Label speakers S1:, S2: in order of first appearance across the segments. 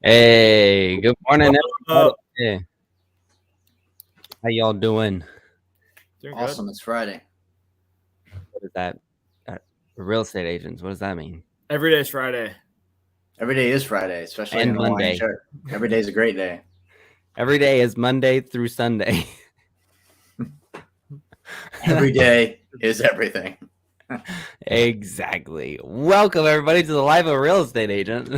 S1: Hey, good morning, everybody.
S2: Uh,
S1: Hey, how y'all doing?
S2: Doing good.
S3: Awesome. It's Friday.
S1: What is that? Real estate agents. What does that mean?
S2: Every day's Friday.
S3: Every day is Friday, especially
S1: And
S3: in a Hawaiian
S1: Monday.
S3: shirt. Every day is a great day.
S1: Every day is Monday through Sunday.
S3: Every day is everything.
S1: Exactly. Welcome everybody to the life of a real estate agent.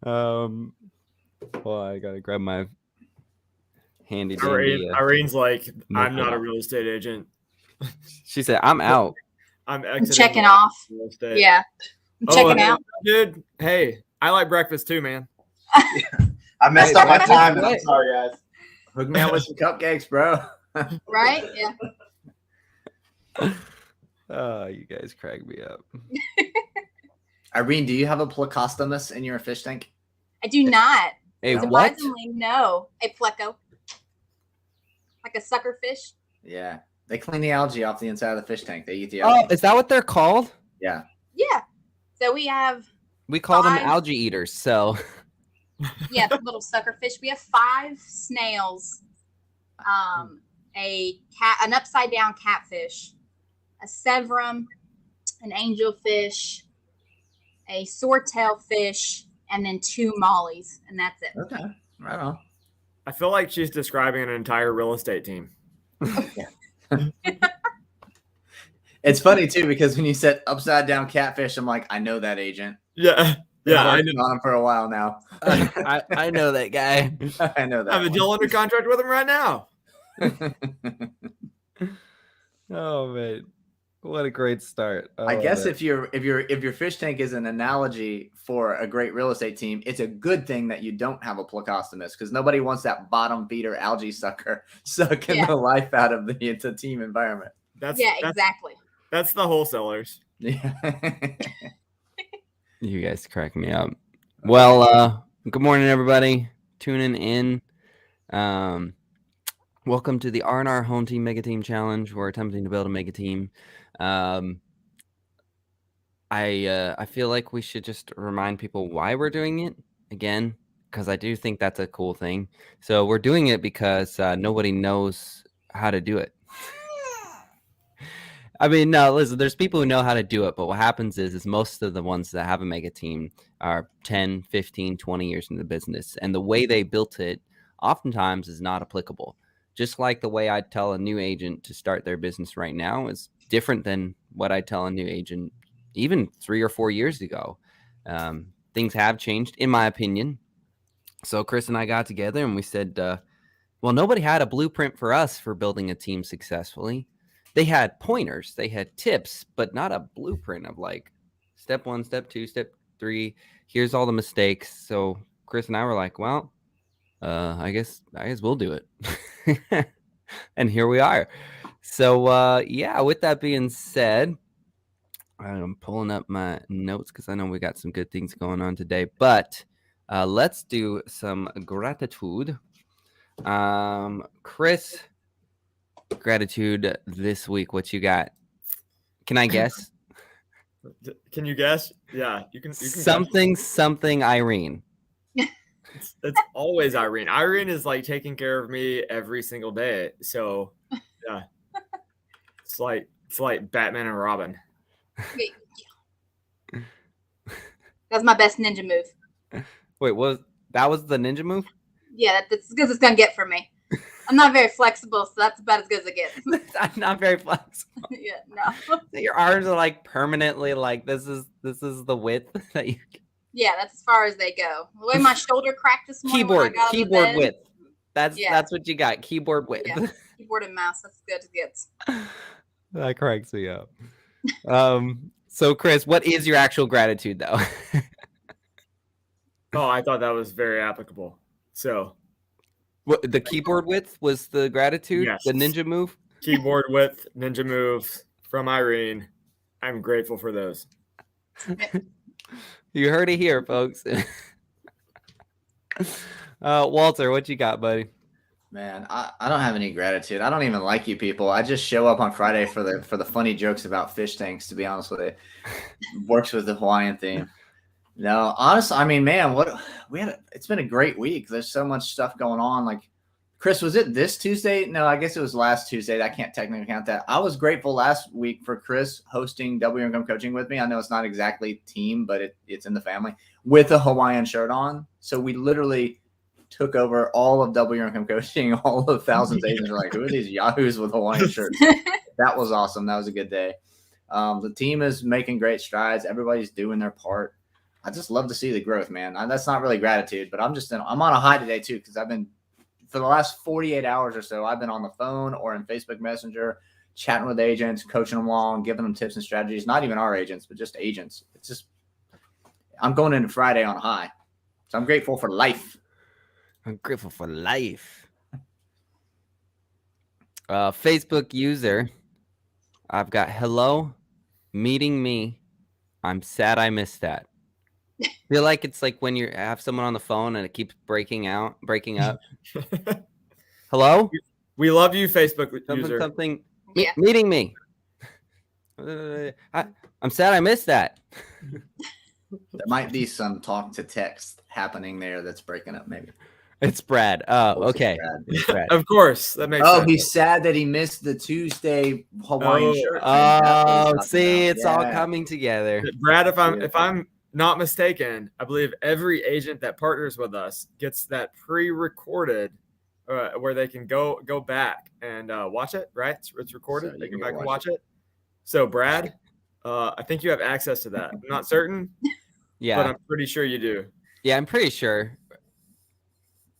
S1: Well, I gotta grab my handy dandy.
S2: Irene's like, I'm not a
S1: notebook.
S2: real estate agent.
S1: She said, "I'm out."
S2: I'm
S4: I'm
S2: exiting
S4: checking off.
S2: real estate.
S4: Yeah. I'm
S2: Oh,
S4: checking
S2: hey,
S4: out.
S2: dude. Hey, I like breakfast too, man.
S3: I messed
S1: Hey,
S3: up my
S1: breakfast?
S3: time. And I'm
S1: What?
S3: sorry, guys. Hook me up with some cupcakes, bro.
S4: Right? Yeah.
S1: Oh, you guys crack me up.
S3: Irene, do you have a plecostomus in your fish tank?
S4: I do not.
S1: Hey, what?
S4: Surprisingly, no. A pleco. Like a sucker fish.
S3: Yeah. They clean the algae off the inside of the fish tank. They eat the
S1: Oh,
S3: algae.
S1: is that what they're called?
S3: Yeah.
S4: Yeah. So we have,
S1: We call them
S4: 5.
S1: algae eaters. So
S4: yeah, little sucker fish. We have 5 snails, an upside down catfish, a severum, an angelfish, a swordtail fish, and then 2 mollies, and that's it.
S3: Okay. Right on.
S2: I feel like she's describing an entire real estate team.
S3: It's funny, too, because when you said upside down catfish, I'm like, I know that agent.
S2: Yeah. Yeah, I
S3: I've
S2: know.
S3: been on him for a while now.
S1: I know that guy.
S3: I know
S2: I have a
S3: that.
S2: deal under contract with him right now.
S1: Oh man, what a great start!
S3: I guess if your fish tank is an analogy for a great real estate team, it's a good thing that you don't have a plecostomus because nobody wants that bottom feeder algae sucker sucking
S4: Yeah.
S3: the life out of the team environment.
S4: Exactly.
S2: That's the wholesalers.
S3: Yeah.
S1: you guys crack me up. Well, good morning, everybody. Tuning in. Welcome to the R&R Home Team Mega Team Challenge. We're attempting to build a mega team. I feel like we should just remind people why we're doing it again, because I do think that's a cool thing. So we're doing it because nobody knows how to do it. I mean, no, listen, there's people who know how to do it, but what happens is most of the ones that have a mega team are 10, 15, 20 years in the business. And the way they built it oftentimes is not applicable. Just like the way I'd tell a new agent to start their business right now is different than what I tell a new agent even 3 or 4 years ago. Things have changed, in my opinion. So Chris and I got together and we said, well, nobody had a blueprint for us for building a team successfully. They had pointers, they had tips, but not a blueprint of like step 1, step 2, step 3. Here's all the mistakes. So Chris and I were like, well, I guess we'll do it. And here we are. So yeah, with that being said, I'm pulling up my notes because I know we got some good things going on today. But let's do some gratitude. Chris, gratitude this week. What you got? Can I guess?
S2: Can you guess? Yeah, you can guess.
S1: Something Irene.
S2: It's always Irene. Irene is like taking care of me every single day. So yeah. It's like Batman and Robin.
S4: That's my best ninja move.
S1: Wait, that was the ninja move?
S4: Yeah, that's as good as it's going to get for me. I'm not very flexible, so that's about as good as it gets.
S1: I'm not very flexible.
S4: Yeah, no.
S1: Your arms are like permanently like this is the width that you.
S4: Yeah, that's as far as they go. The way my shoulder cracked this morning.
S1: Keyboard width. That's what you got. Keyboard width.
S4: Yeah. Keyboard and mouse. That's as good as it gets.
S1: That cracks me up. So Chris, what is your actual gratitude though?
S2: Oh, I thought that was very applicable. So
S1: what, the keyboard width was the gratitude?
S2: Yes.
S1: The ninja move?
S2: Keyboard width, ninja moves from Irene. I'm grateful for those.
S1: You heard it here, folks. Walter, what you got, buddy?
S3: Man, I don't have any gratitude. I don't even like you people. I just show up on Friday for the funny jokes about fish tanks, to be honest with you. Works with the Hawaiian theme. No, honestly, I mean, man, it's been a great week. There's so much stuff going on. Like, Chris, was it this Tuesday? No, I guess it was last Tuesday. I can't technically count that. I was grateful last week for Chris hosting W Income Coaching with me. I know it's not exactly team, but it's in the family with a Hawaiian shirt on. So we literally took over all of W Income Coaching, all of thousands of agents are like, who are these yahoos with Hawaiian shirts? That was awesome. That was a good day. The team is making great strides. Everybody's doing their part. I just love to see the growth, man. That's not really gratitude, but I'm on a high today too, because I've been, for the last 48 hours or so, I've been on the phone or in Facebook Messenger, chatting with agents, coaching them along, giving them tips and strategies. Not even our agents, but just agents. It's just, I'm going into Friday on a high. So I'm grateful for life.
S1: I'm grateful for life. Facebook user, I've got hello, meeting me. I'm sad I missed that. Feel like it's like when you have someone on the phone and it keeps breaking up. Hello?
S2: We love you, Facebook user.
S1: Something.
S4: Yeah.
S1: Meeting me. I'm sad I missed that.
S3: There might be some talk to text happening there that's breaking up, maybe.
S1: It's Brad. Oh, okay.
S3: It's
S1: Brad.
S2: Of course, that makes sense.
S3: He's sad that he missed the Tuesday Hawaiian shirt.
S1: Oh, see, it's all coming together.
S2: Brad, if I'm not mistaken, I believe every agent that partners with us gets that pre-recorded where they can go back and watch it, right? It's recorded.
S3: So
S2: they go back and watch it. So, Brad, I think you have access to that. I'm not certain.
S1: Yeah.
S2: But I'm pretty sure you do.
S1: Yeah, I'm pretty sure.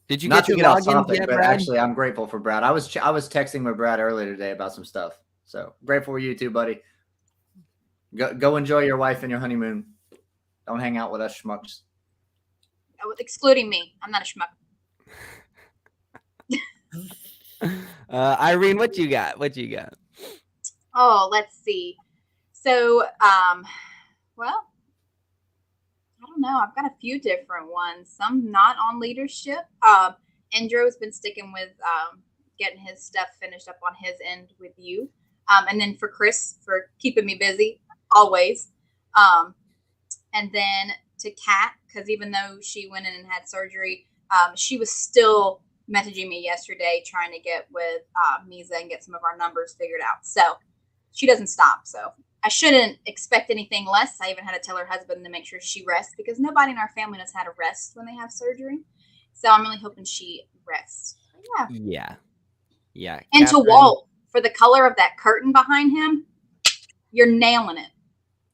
S1: Did you
S3: Not
S1: get
S3: to
S1: your
S3: get off
S1: login
S3: topic,
S1: yet,
S3: but
S1: Brad?
S3: actually, I'm grateful for Brad. I was texting with Brad earlier today about some stuff. So grateful for you too, buddy. Go enjoy your wife and your honeymoon. Don't hang out with us schmucks.
S4: Excluding me. I'm not a schmuck.
S1: Irene, what you got?
S4: Oh, let's see. So, well, I don't know. I've got a few different ones. Some not on leadership. Andrew's been sticking with getting his stuff finished up on his end with you. And then for Chris for keeping me busy always. And then to Kat, because even though she went in and had surgery, she was still messaging me yesterday trying to get with Misa and get some of our numbers figured out. So she doesn't stop. So I shouldn't expect anything less. I even had to tell her husband to make sure she rests because nobody in our family knows how to rest when they have surgery. So I'm really hoping she rests. Yeah.
S1: Yeah.
S4: And to Walt, for the color of that curtain behind him, you're nailing it.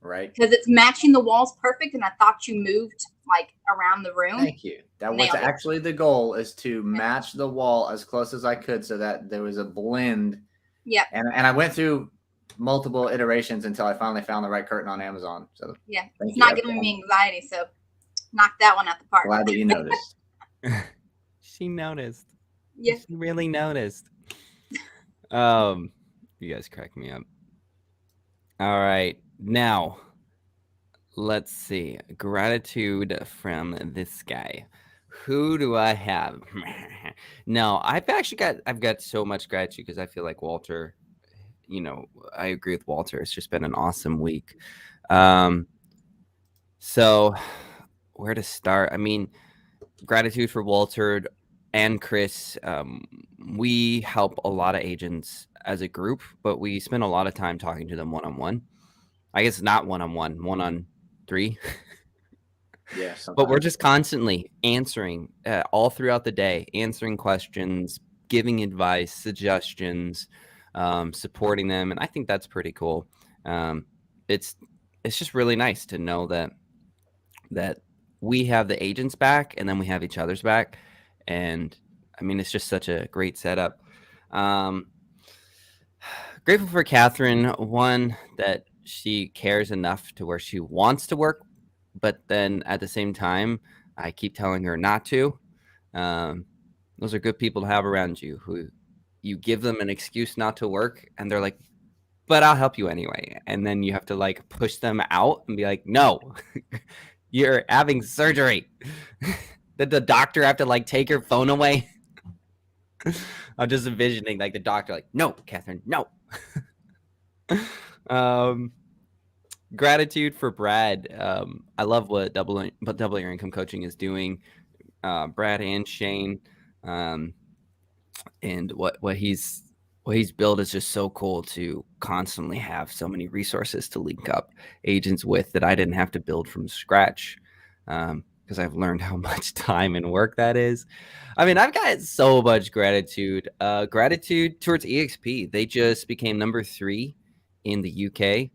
S3: Right.
S4: Because it's matching the walls perfect. And I thought you moved like around the room.
S3: Thank you. That was actually the goal, is to match the wall as close as I could so that there was a blend.
S4: Yeah.
S3: And I went through multiple iterations until I finally found the right curtain on Amazon. So
S4: yeah, it's not giving me anxiety. So knock that one out the park.
S3: Glad that you noticed.
S1: She noticed.
S4: Yeah.
S1: She really noticed. You guys crack me up. All right. Now, let's see. Gratitude from this guy. Who do I have? No, I've got so much gratitude because I feel like Walter, I agree with Walter. It's just been an awesome week. So where to start? I mean, gratitude for Walter and Chris. We help a lot of agents as a group, but we spend a lot of time talking to them one-on-one. I guess not one-on-one, 1-on-3.
S3: Yeah, sometimes.
S1: But we're just constantly answering all throughout the day, answering questions, giving advice, suggestions, supporting them, and I think that's pretty cool. It's just really nice to know that we have the agents back, and then we have each other's back, and I mean it's just such a great setup. Grateful for Catherine, one, that she cares enough to where she wants to work, but then at the same time, I keep telling her not to. Those are good people to have around you, who you give them an excuse not to work and they're like, but I'll help you anyway. And then you have to like push them out and be like, no, you're having surgery. Did the doctor have to like take your phone away? I'm just envisioning like the doctor like, no, Catherine, no. Gratitude for Brad. I love what double your income coaching is doing. Brad and Shane, and what he's built is just so cool to constantly have so many resources to link up agents with that I didn't have to build from scratch, because I've learned how much time and work that is. I mean, I've got so much gratitude. Gratitude towards EXP. They just became number 3 in the UK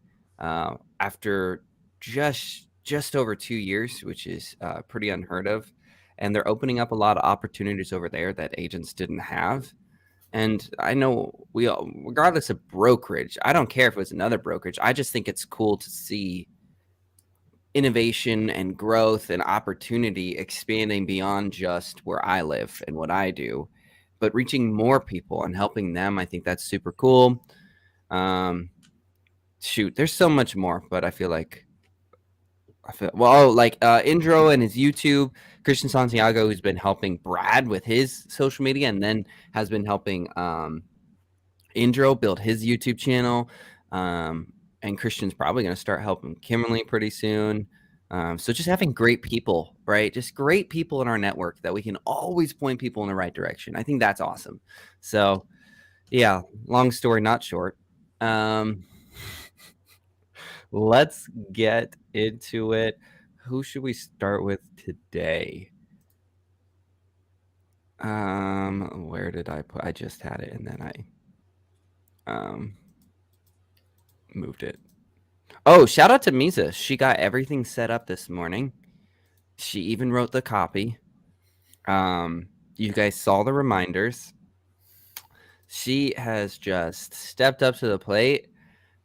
S1: after just over 2 years, which is pretty unheard of. And they're opening up a lot of opportunities over there that agents didn't have. And I know we all, regardless of brokerage, I don't care if it was another brokerage. I just think it's cool to see innovation and growth and opportunity expanding beyond just where I live and what I do, but reaching more people and helping them. I think that's super cool. Shoot, there's so much more, but I feel Indro and his YouTube, Christian Santiago, who's been helping Brad with his social media, and then has been helping Indro build his YouTube channel. And Christian's probably going to start helping Kimberly pretty soon. So just having great people, right? Just great people in our network that we can always point people in the right direction. I think that's awesome. So yeah, long story, not short. Let's get into it. Who should we start with today? Where did I put? I just had it and then I moved it. Oh, shout out to Misa. She got everything set up this morning. She even wrote the copy. You guys saw the reminders. She has just stepped up to the plate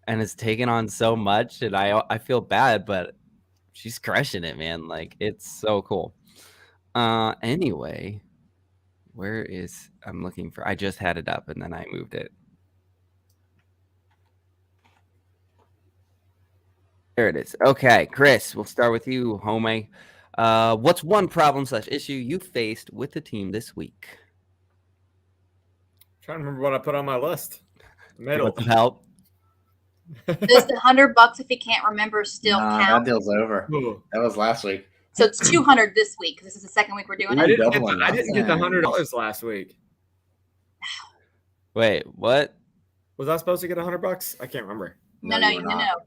S1: and has taken on so much, and I feel bad, but she's crushing it, man. Like, it's so cool. Anyway, I'm looking for, I just had it up and then I moved it. There it is. Okay, Chris, we'll start with you, homie. What's one problem/issue you faced with the team this week?
S2: I'm trying to remember what I put on my list. Middle.
S1: Want some help?
S4: Does the $100 if he can't remember still
S3: Nah,
S4: count?
S3: that deal's over.
S2: Ooh.
S3: That was last week.
S4: So it's 200 this week because this is the second week we're doing
S2: I
S4: it.
S2: didn't
S3: doubling
S2: get the
S3: that.
S2: $100 last week.
S1: Wait, what?
S2: Was I supposed to get $100? I can't remember.
S4: No.
S3: you were not.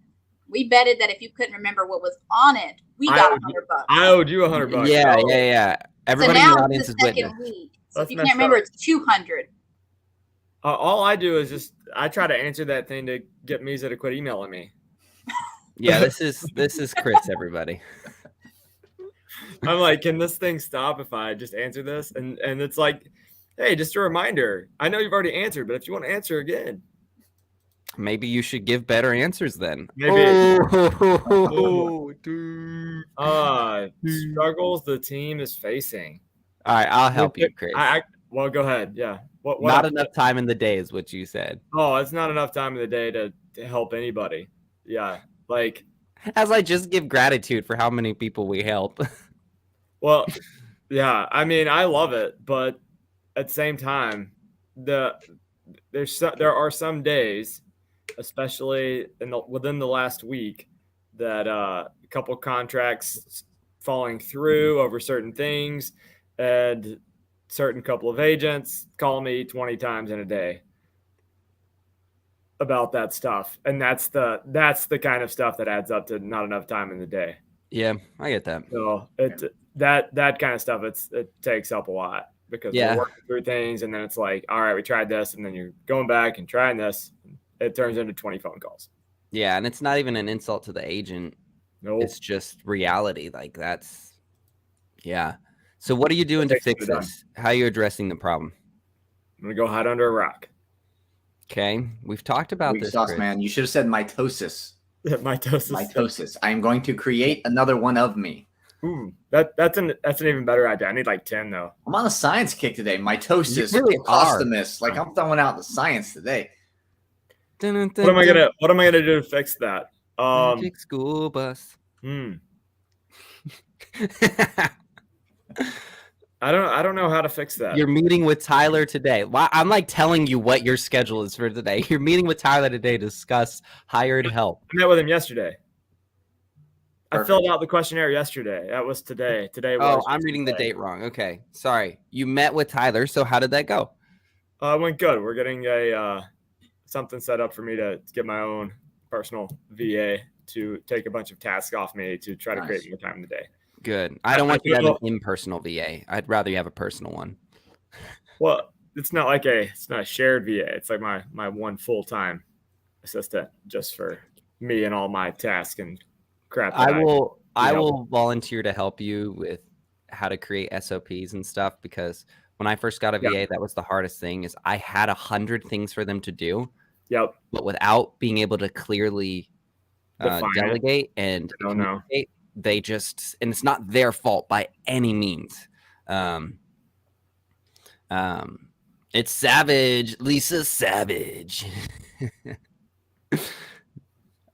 S4: We betted that if you couldn't remember what was on it, we got $100.
S2: I owed you $100.
S1: Yeah,
S2: Oh.
S1: yeah.
S4: So
S1: Everybody in
S4: now
S1: the audience
S4: it's
S1: is
S4: the second
S1: witness.
S4: week. So
S2: That's
S4: if you can't
S2: messed
S4: remember,
S2: up.
S4: it's 200.
S2: All I do is just I try to answer that thing to get Misa to quit emailing me.
S1: Yeah, this is Chris, everybody.
S2: I'm like, can this thing stop if I just answer this? And it's like, hey, just a reminder. I know you've already answered, but if you want to answer again,
S1: Maybe you should give better answers then.
S2: Maybe.
S1: Oh, dude.
S2: struggles the team is facing.
S1: All right, I'll help you, Chris.
S2: Well, go ahead. Yeah. What
S1: Not enough time in the day is what you said.
S2: Oh, it's not enough time in the day to help anybody. Yeah. Like,
S1: as I just give gratitude for how many people we help.
S2: Well, yeah. I mean, I love it, but at the same time, there are some days, especially within the last week, that a couple contracts falling through over certain things, and certain couple of agents call me 20 times in a day about that stuff, and that's the kind of stuff that adds up to not enough time in the day.
S1: Yeah, I get that.
S2: So that kind of stuff, it takes up a lot because we're working through things, and then it's like, all right, we tried this, and then you're going back and trying this. It turns into 20 phone calls.
S1: Yeah, and it's not even an insult to the agent.
S2: Nope.
S1: It's just reality. Like, that's, yeah. So what are you doing to fix this? How are you addressing the problem?
S2: I'm going to go hide under a rock.
S1: Okay. We've talked about
S3: Weak
S1: this,
S3: sauce,
S1: Chris.
S3: man. You should have said mitosis.
S2: Mitosis.
S3: Mitosis. I am going to create another one of me.
S2: Ooh, that's an even better idea. I need like 10 though.
S3: I'm on a science kick today. Mitosis,
S1: You really
S3: postumus. Like, I'm throwing out the science today.
S2: What am I gonna do to fix that?
S1: Magic school bus.
S2: I don't know how to fix that.
S1: You're meeting with Tyler today. I'm like telling you what your schedule is for today. You're meeting with Tyler today to discuss hired help.
S2: I met with him yesterday. I filled out the questionnaire yesterday. That was today. Today was.
S1: Oh, I'm reading the date wrong. Okay, sorry. You met with Tyler, so how did that go?
S2: It went good. We're getting a something set up for me to get my own personal VA to take a bunch of tasks off me to try to create more time in the day.
S1: Good. I don't want you to have an impersonal VA. I'd rather you have a personal one.
S2: Well, it's not a shared VA. It's like my one full-time assistant just for me and all my tasks and crap.
S1: I will volunteer to help you with how to create SOPs and stuff, because when I first got a VA, that was the hardest thing. Is I had 100 things for them to do.
S2: Yep.
S1: But without being able to clearly delegate and communicate, they just, and it's not their fault by any means. It's Savage, Lisa Savage.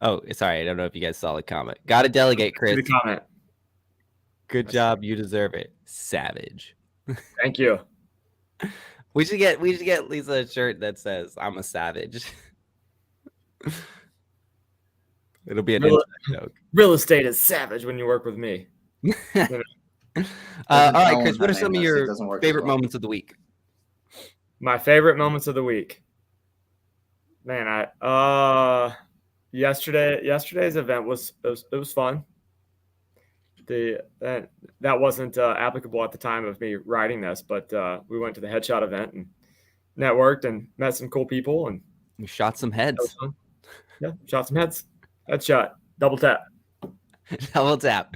S1: Oh, sorry. I don't know if you guys saw the comment. Got to delegate, Chris.
S2: The comment.
S1: Good job. You deserve it. Savage.
S2: Thank you.
S1: We should get Lisa a shirt that says "I'm a savage." It'll be an joke.
S2: Real estate is savage when you work with me.
S1: All right, Chris. What are some of your favorite moments of the week?
S2: My favorite moments of the week, man. Yesterday's event was fun. That wasn't applicable at the time of me writing this, but we went to the headshot event and networked and met some cool people, and
S1: we shot some heads.
S2: Yeah, shot some heads. Headshot, double tap.
S1: Double tap.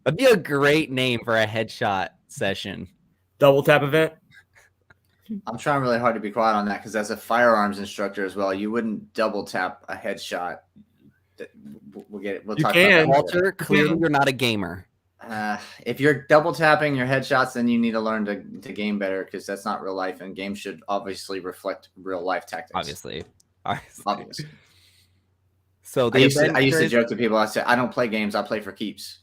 S1: That'd be a great name for a headshot session.
S2: Double tap event.
S3: I'm trying really hard to be quiet on that, because as a firearms instructor as well, you wouldn't double tap a headshot. We'll get it. We'll talk about that.
S1: Walter, clearly you're not a gamer.
S3: If you're double tapping your headshots, then you need to learn to game better, because that's not real life, and games should obviously reflect real life tactics.
S1: Obviously.
S3: So I used to joke to people. I said, I don't play games. I play for keeps.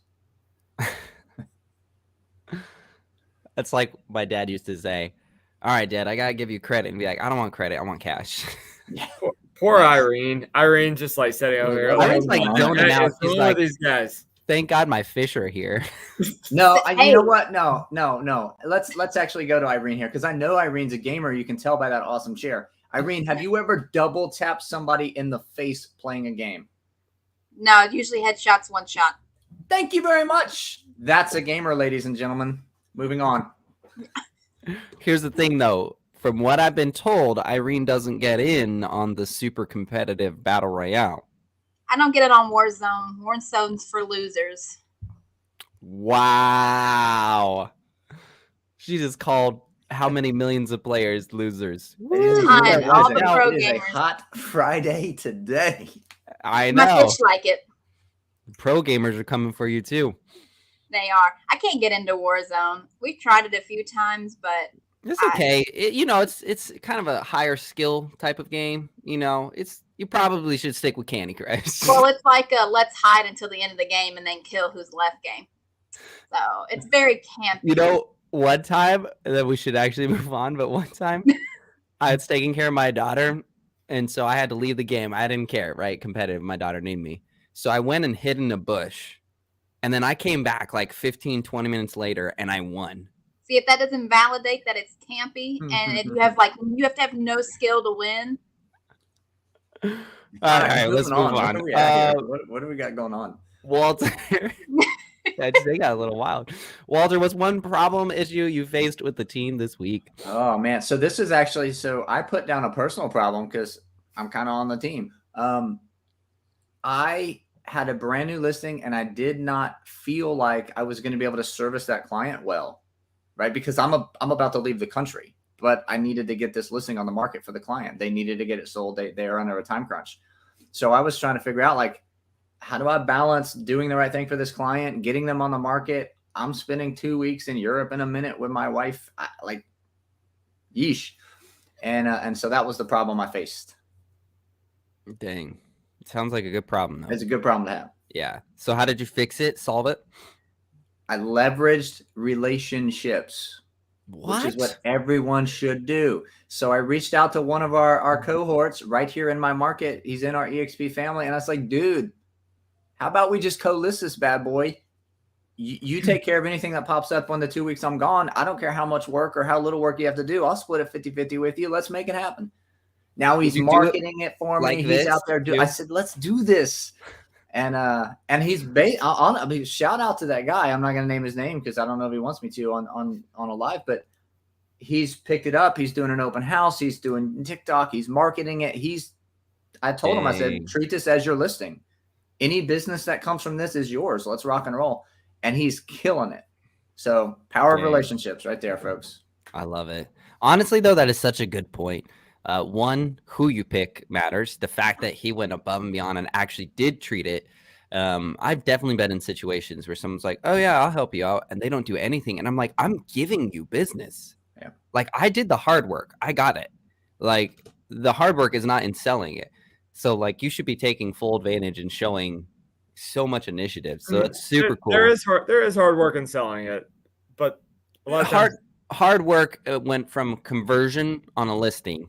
S1: That's like my dad used to say. All right, Dad, I gotta give you credit, and be like, I don't want credit, I want cash.
S2: Yeah. Poor Irene. Irene's just like sitting over here.
S1: Irene's like zoning out.
S2: She's like, these guys.
S1: Thank God my fish are here.
S3: No, you know what? No. Let's actually go to Irene here, because I know Irene's a gamer. You can tell by that awesome chair. Irene, have you ever double tapped somebody in the face playing a game?
S4: No, usually headshots, one shot.
S3: Thank you very much. That's a gamer, ladies and gentlemen. Moving on.
S1: Here's the thing, though. From what I've been told, Irene doesn't get in on the super competitive battle royale.
S4: I don't get it on Warzone. Warzone's for losers.
S1: Wow. She just called how many millions of players losers?
S3: It is a hot Friday today.
S1: I know.
S4: My fish like it.
S1: Pro gamers are coming for you too.
S4: They are. I can't get into Warzone. We've tried it a few times, but
S1: it's okay. It's kind of a higher skill type of game. You probably should stick with Candy Crush.
S4: Well, it's like a let's hide until the end of the game and then kill who's left game. So it's very campy.
S1: One time that we should actually move on, but one time I was taking care of my daughter, and so I had to leave the game. I didn't care, right? Competitive. My daughter needed me. So I went and hid in a bush, and then I came back like 15, 20 minutes later, and I won.
S4: See, if that doesn't validate that it's campy, and if you have to have no skill to win.
S1: All right, let's move on.
S3: What do we got going on?
S1: Walter. They got a little wild. Walter, what's one issue you faced with the team this week?
S3: Oh, man. So this is actually, I put down a personal problem because I'm kind of on the team. I had a brand new listing, and I did not feel like I was going to be able to service that client well, right? Because I'm about to leave the country, but I needed to get this listing on the market for the client. They needed to get it sold. They are under a time crunch. So I was trying to figure out, like, how do I balance doing the right thing for this client, getting them on the market? I'm spending 2 weeks in Europe in a minute with my wife. Yeesh. And so that was the problem I faced.
S1: Dang. Sounds like a good problem, though.
S3: It's a good problem to have.
S1: Yeah. So how did you fix it? Solve it?
S3: I leveraged relationships, which is what everyone should do. So I reached out to one of our cohorts right here in my market. He's in our EXP family. And I was like, dude, How about we just co-list this bad boy? You take care of anything that pops up on the 2 weeks I'm gone. I don't care how much work or how little work you have to do. I'll split it 50-50 with you. Let's make it happen. Now he's
S1: Would you do it
S3: marketing it for
S1: like
S3: me.
S1: this
S3: He's out there.
S1: too?
S3: I said, let's do this. And he's I mean, shout out to that guy. I'm not going to name his name because I don't know if he wants me to on a live, but he's picked it up. He's doing an open house. He's doing TikTok. He's marketing it. I told him, I said, treat this as your listing. Any business that comes from this is yours. Let's rock and roll. And he's killing it. So power of relationships right there, folks.
S1: I love it. Honestly, though, that is such a good point. One, who you pick matters. The fact that he went above and beyond and actually did treat it. I've definitely been in situations where someone's like, oh, yeah, I'll help you out. And they don't do anything. And I'm like, I'm giving you business.
S3: Yeah.
S1: Like, I did the hard work. I got it. Like, the hard work is not in selling it. So, like, you should be taking full advantage and showing so much initiative. So it's super cool.
S2: There is hard work in selling it, but a lot of times,
S1: hard work went from conversion on a listing.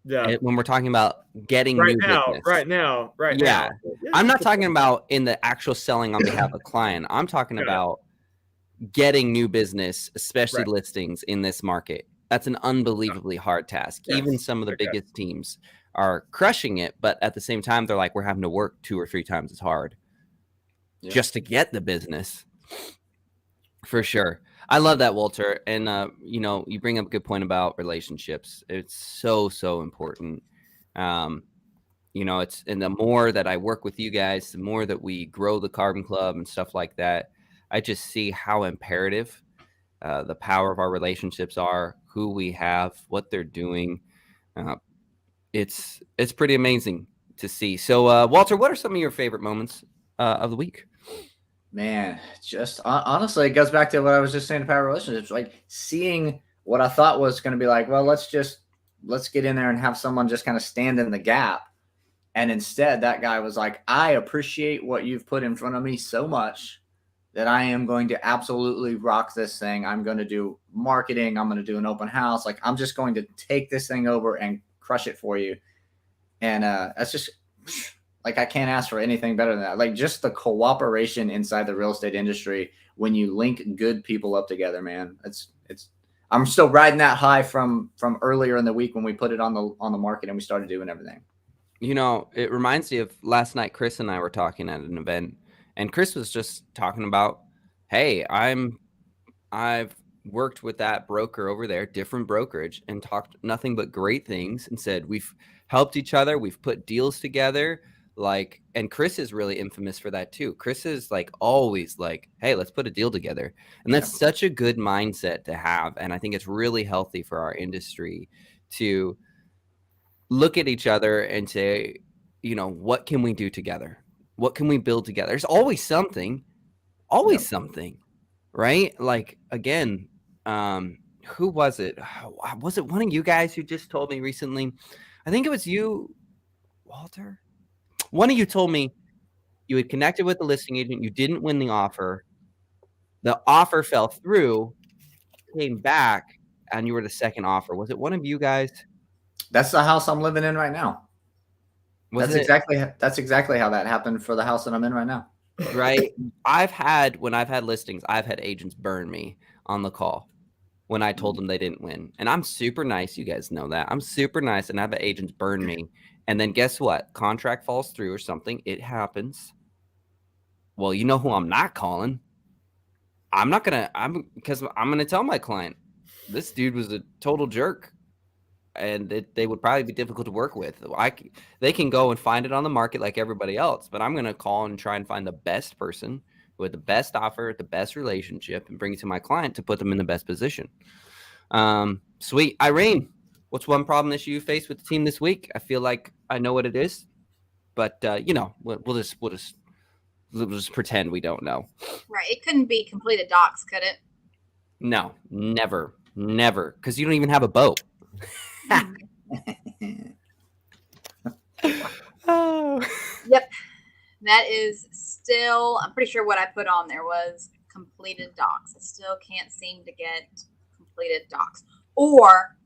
S2: yeah.
S1: When we're talking about getting new business.
S2: Right now.
S1: Yeah. I'm not talking about in the actual selling on behalf of a client. I'm talking about getting new business, especially listings in this market. That's an unbelievably hard task.
S2: Yes.
S1: Even some of the biggest teams are crushing it, but at the same time, they're like, we're having to work 2 or 3 times as hard just to get the business. For sure. I love that, Walter. And, you bring up a good point about relationships. It's so, so important. And the more that I work with you guys, the more that we grow the Carbon Club and stuff like that, I just see how imperative the power of our relationships are, who we have, what they're doing. It's pretty amazing to see. So, Walter, what are some of your favorite moments of the week?
S3: Man, just honestly, it goes back to what I was just saying to power relationships. Like seeing what I thought was going to be like, well, let's get in there and have someone just kind of stand in the gap. And instead, that guy was like, I appreciate what you've put in front of me so much that I am going to absolutely rock this thing. I'm going to do marketing. I'm going to do an open house. Like, I'm just going to take this thing over and crush it for you. And that's just like, I can't ask for anything better than that. Like just the cooperation inside the real estate industry when you link good people up together, man. I'm still riding that high from earlier in the week when we put it on the market and we started doing everything.
S1: It reminds me of last night. Chris and I were talking at an event, and Chris was just talking about, hey, I've worked with that broker over there, different brokerage, and talked nothing but great things and said, we've helped each other. We've put deals together. And Chris is really infamous for that too. Chris is like always like, hey, let's put a deal together. And that's such a good mindset to have. And I think it's really healthy for our industry to look at each other and say, what can we do together? What can we build together? There's always something, right? Like, again, who was it? Was it one of you guys who just told me recently? I think it was you, Walter. One of you told me you had connected with the listing agent. You didn't win the offer. The offer fell through, came back, and you were the second offer. Was it one of you guys?
S3: That's the house I'm living in right now. That's exactly how that happened for the house that I'm in right now.
S1: Right. When I've had listings, I've had agents burn me on the call when I told them they didn't win. And I'm super nice. You guys know that. I'm super nice, and I've had agents burn me. And then guess what? Contract falls through or something. It happens. Well, you know who I'm not calling? Because I'm going to tell my client, this dude was a total jerk. And they would probably be difficult to work with. They can go and find it on the market like everybody else, but I'm going to call and try and find the best person with the best offer, the best relationship, and bring it to my client to put them in the best position. Sweet. Irene, what's one problem issue you faced with the team this week? I feel like I know what it is, but we'll just pretend we don't know.
S4: Right. It couldn't be completed docs, could it?
S1: No, never, because you don't even have a boat.
S4: Oh. Yep. That is still, I'm pretty sure what I put on there was completed docs. I still can't seem to get completed docs or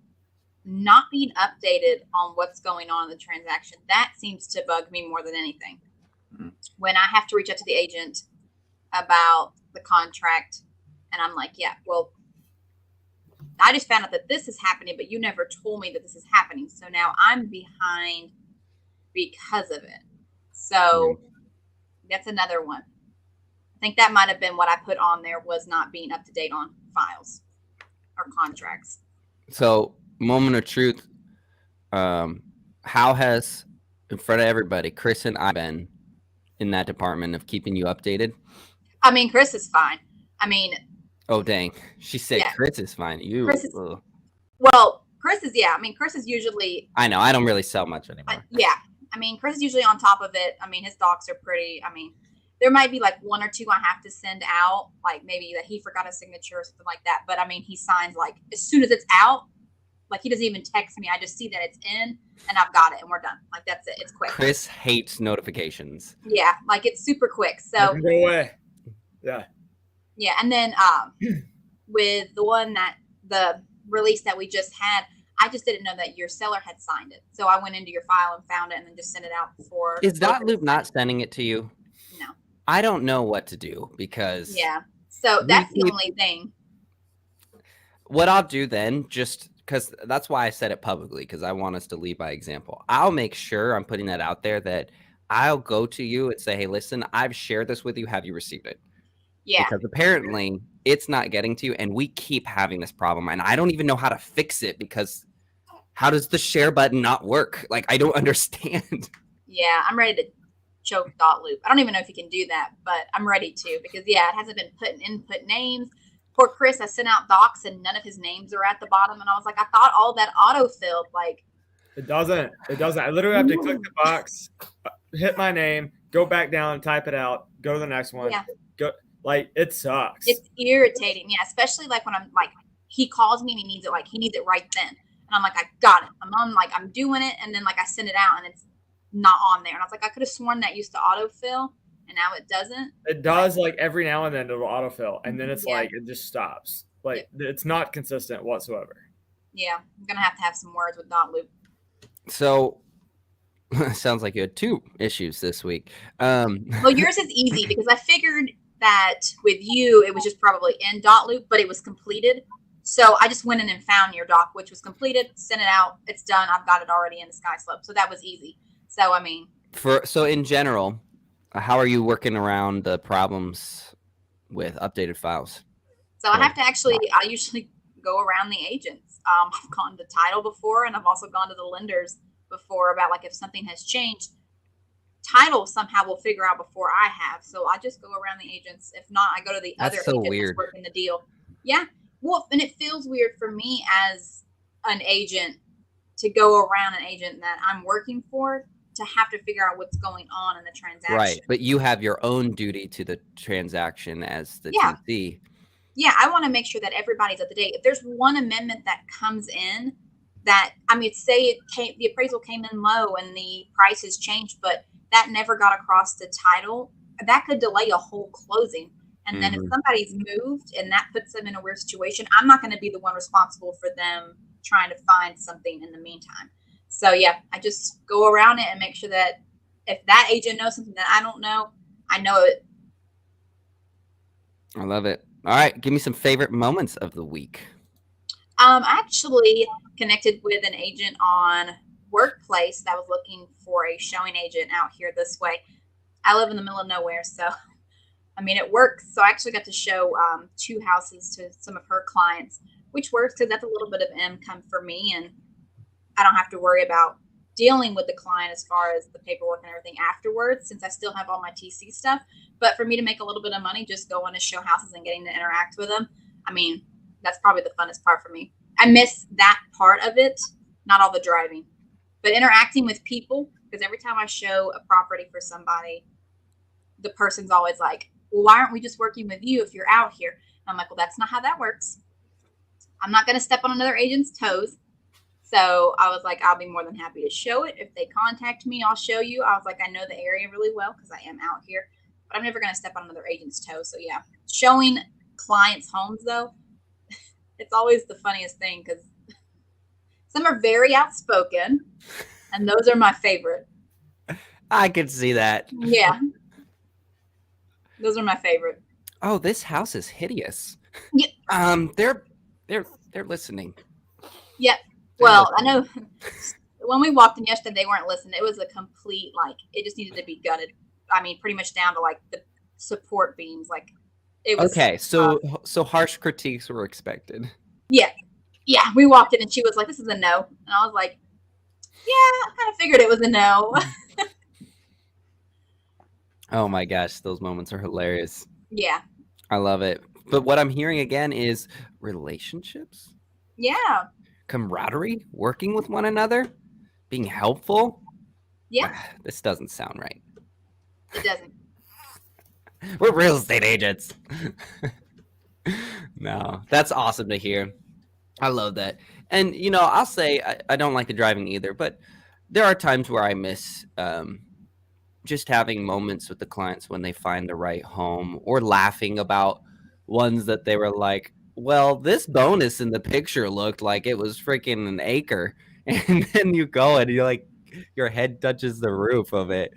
S4: not being updated on what's going on in the transaction. That seems to bug me more than anything. when I have to reach out to the agent about the contract, and I'm like, yeah, well, I just found out that this is happening, but you never told me that this is happening. So now I'm behind because of it. So that's another one. I think that might have been what I put on there, was not being up to date on files or contracts.
S1: So, moment of truth. How has, in front of everybody, Chris and I been in that department of keeping you updated?
S4: I mean, Chris is fine. I mean,
S1: oh dang, she said
S4: Yeah.
S1: Chris is fine. You,
S4: Chris is-
S1: ugh.
S4: well, Chris is, yeah. I mean, Chris is usually,
S1: I know. I don't really sell much anymore.
S4: yeah. I mean, Chris is usually on top of it. I mean, his docs are pretty. I mean, there might be like one or two I have to send out, like maybe that he forgot a signature or something like that. But I mean, he signs like as soon as it's out. Like he doesn't even text me. I just see that it's in and I've got it and we're done. Like that's it. It's quick.
S1: Chris hates notifications.
S4: Yeah, like it's super quick.
S2: Make
S4: So
S2: 'em go away. Yeah.
S4: yeah, and then with the one that the release that we just had, I just didn't know that your seller had signed it. So I went into your file and found it and then just sent it out for.
S1: Is Dotloop not sending it to you?
S4: No.
S1: I don't know what to do because
S4: Yeah. So that's the only thing.
S1: what I'll do then, just because that's why I said it publicly, because I want us to lead by example. I'll make sure I'm putting that out there that I'll go to you and say, hey, listen, I've shared this with you. Have you received it?
S4: Yeah.
S1: Because apparently it's not getting to you and we keep having this problem and I don't even know how to fix it because how does the share button not work? Like, I don't understand.
S4: Yeah, I'm ready to choke Dotloop. I don't even know if you can do that, but I'm ready to because yeah, it hasn't been putting input names. Poor Chris, I sent out docs and none of his names are at the bottom, and I was like, I thought all that auto-filled. Like,
S2: It doesn't. It doesn't. I literally have to click the box, hit my name, go back down, type it out, go to the next one.
S4: Yeah.
S2: Go. Like it sucks.
S4: it's irritating. Yeah, especially like when I'm like, he calls me and he needs it right then, and I'm like, I got it. I'm doing it, and then like I send it out and it's not on there, and I was like, I could have sworn that used to autofill, and now it doesn't.
S2: It does like every now and then it'll autofill, and then it's
S4: Yeah.
S2: like it just stops. Like it's not consistent whatsoever.
S4: Yeah, I'm gonna have some words with Dotloop.
S1: So sounds like you had 2 issues this week.
S4: Well, yours is easy because I figured that with you, it was just probably in Dotloop, but it was completed. So I just went in and found your doc, which was completed, sent it out. It's done. I've got it already in the SkySlope. So that was easy. So, I mean.
S1: So in general, how are you working around the problems with updated files?
S4: So I have to I usually go around the agents. I've gone to title before, and I've also gone to the lenders before about like if something has changed. Title somehow will figure out before I have. So I just go around the agents. If not, I go to the
S1: That's
S4: other
S1: so
S4: agent
S1: weird.
S4: that's working the deal. Yeah. Well, and it feels weird for me as an agent to go around an agent that I'm working for to have to figure out what's going on in the transaction.
S1: Right. But you have your own duty to the transaction as the
S4: Yeah.
S1: TC.
S4: Yeah, I want to make sure that everybody's up to date. If there's one amendment that comes in that, I mean, say the appraisal came in low and the price has changed, but that never got across the title, that could delay a whole closing. And then if somebody's moved and that puts them in a weird situation, I'm not going to be the one responsible for them trying to find something in the meantime. So yeah, I just go around it and make sure that if that agent knows something that I don't know, I know it.
S1: I love it. All right, give me some favorite moments of the week.
S4: I actually connected with an agent on Workplace that was looking for a showing agent out here this way. I live in the middle of nowhere, so I mean it works. So I actually got to show 2 houses to some of her clients, which works because that's a little bit of income for me, and I don't have to worry about dealing with the client as far as the paperwork and everything afterwards, since I still have all my TC stuff. But for me to make a little bit of money just going to show houses and getting to interact with them, I mean, that's probably the funnest part for me. I miss that part of it, not all the driving, but interacting with people, because every time I show a property for somebody, the person's always like, well, why aren't we just working with you if you're out here? And I'm like, well, that's not how that works. I'm not going to step on another agent's toes. So I was like, I'll be more than happy to show it. If they contact me, I'll show you. I was like, I know the area really well because I am out here, but I'm never going to step on another agent's toes. So yeah, showing clients' homes though, it's always the funniest thing because some are very outspoken and those are my favorite.
S1: I could see that.
S4: Yeah. Those are my favorite.
S1: Oh, this house is hideous.
S4: Yeah.
S1: They're listening.
S4: Yep. Well, I know when we walked in yesterday, they weren't listening. It was a complete, like, it just needed to be gutted. I mean, pretty much down to like the support beams. Like, it was
S1: Okay, so harsh critiques were expected.
S4: Yeah. We walked in and she was like, "This is a no," and I was like, "Yeah, I kind of figured it was a no."
S1: Oh my gosh, those moments are hilarious.
S4: Yeah.
S1: I love it. But what I'm hearing again is relationships,
S4: Yeah.
S1: camaraderie, working with one another, being helpful.
S4: Yeah.
S1: This doesn't sound right.
S4: It doesn't.
S1: We're real estate agents. No, that's awesome to hear. I love that. And, I'll say I don't like the driving either, but there are times where I miss just having moments with the clients when they find the right home, or laughing about ones that they were like, well, this bonus in the picture looked like it was freaking an acre. And then you go and you're like, your head touches the roof of it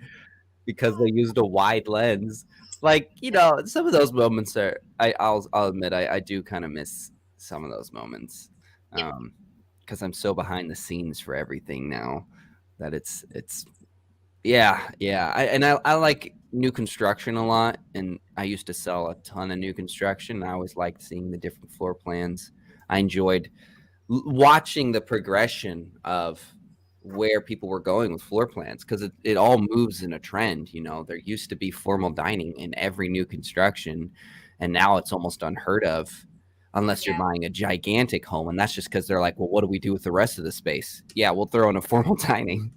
S1: because they used a wide lens. Like, some of those moments are, I'll admit, I do kind of miss some of those moments.
S4: Yep.
S1: Because I'm so behind the scenes for everything now that it's yeah. I like new construction a lot, and I used to sell a ton of new construction. I always liked seeing the different floor plans. I enjoyed watching the progression of where people were going with floor plans, because it all moves in a trend. There used to be formal dining in every new construction, and now it's almost unheard of unless you're buying a gigantic home, and that's just because they're like, well, what do we do with the rest of the space? Yeah, we'll throw in a formal dining.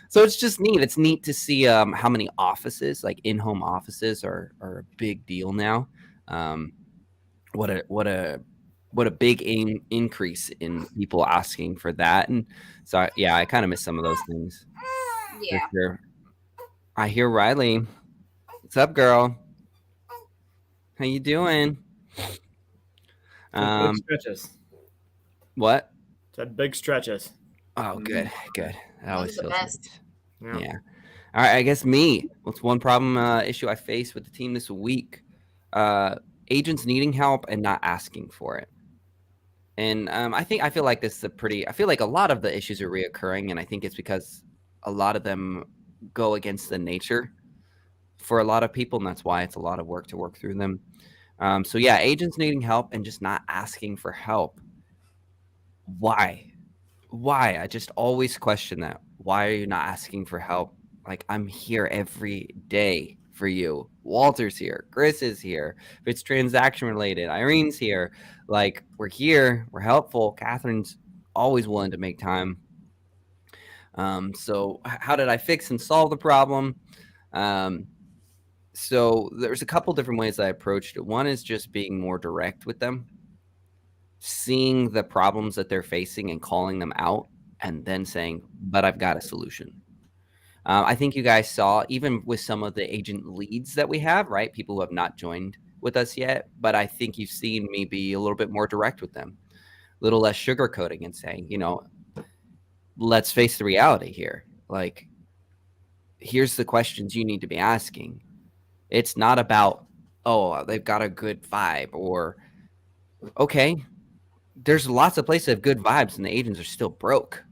S1: So it's just neat. It's neat to see how many offices, like in-home offices, are a big deal now. What a big increase in people asking for that. And so I kind of miss some of those things.
S4: Yeah.
S1: For sure. I hear Riley. What's up, girl? How you doing?
S2: Big stretches.
S1: What?
S2: Said big stretches.
S1: Oh, good. That always
S4: the
S1: feels
S4: best.
S1: nice. Yeah. All right. I guess me. What's one problem issue I faced with the team this week? Agents needing help and not asking for it. And I feel like this is I feel like a lot of the issues are reoccurring, and I think it's because a lot of them go against the nature for a lot of people, and that's why it's a lot of work to work through them. So yeah, agents needing help and just not asking for help. Why? I just always question that. Why are you not asking for help? Like, I'm here every day for you. Walter's here. Chris is here. If it's transaction related, Irene's here. Like, we're here. We're helpful. Catherine's always willing to make time. So how did I fix and solve the problem? So there's a couple different ways I approached it. One is just being more direct with them, seeing the problems that they're facing and calling them out, and then saying, but I've got a solution. I think you guys saw, even with some of the agent leads that we have, right? People who have not joined with us yet, but I think you've seen me be a little bit more direct with them, a little less sugarcoating and saying, let's face the reality here. Like, here's the questions you need to be asking. It's not about, oh, they've got a good vibe, or, okay, there's lots of places that have good vibes and the agents are still broke.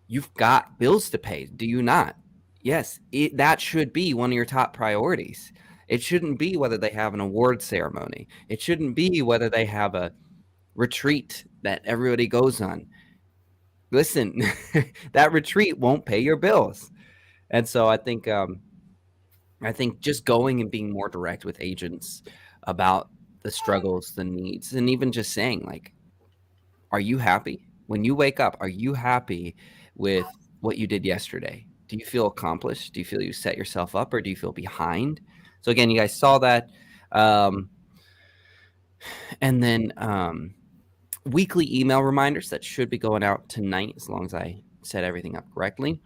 S1: You've got bills to pay, do you not? Yes, that should be one of your top priorities. It shouldn't be whether they have an award ceremony. It shouldn't be whether they have a retreat that everybody goes on. Listen, that retreat won't pay your bills. And so I think just going and being more direct with agents about the struggles, the needs, and even just saying, like, are you happy? When you wake up, are you happy with what you did yesterday? Do you feel accomplished? Do you feel you set yourself up, or do you feel behind? So again, you guys saw that. And then weekly email reminders that should be going out tonight, as long as I set everything up correctly,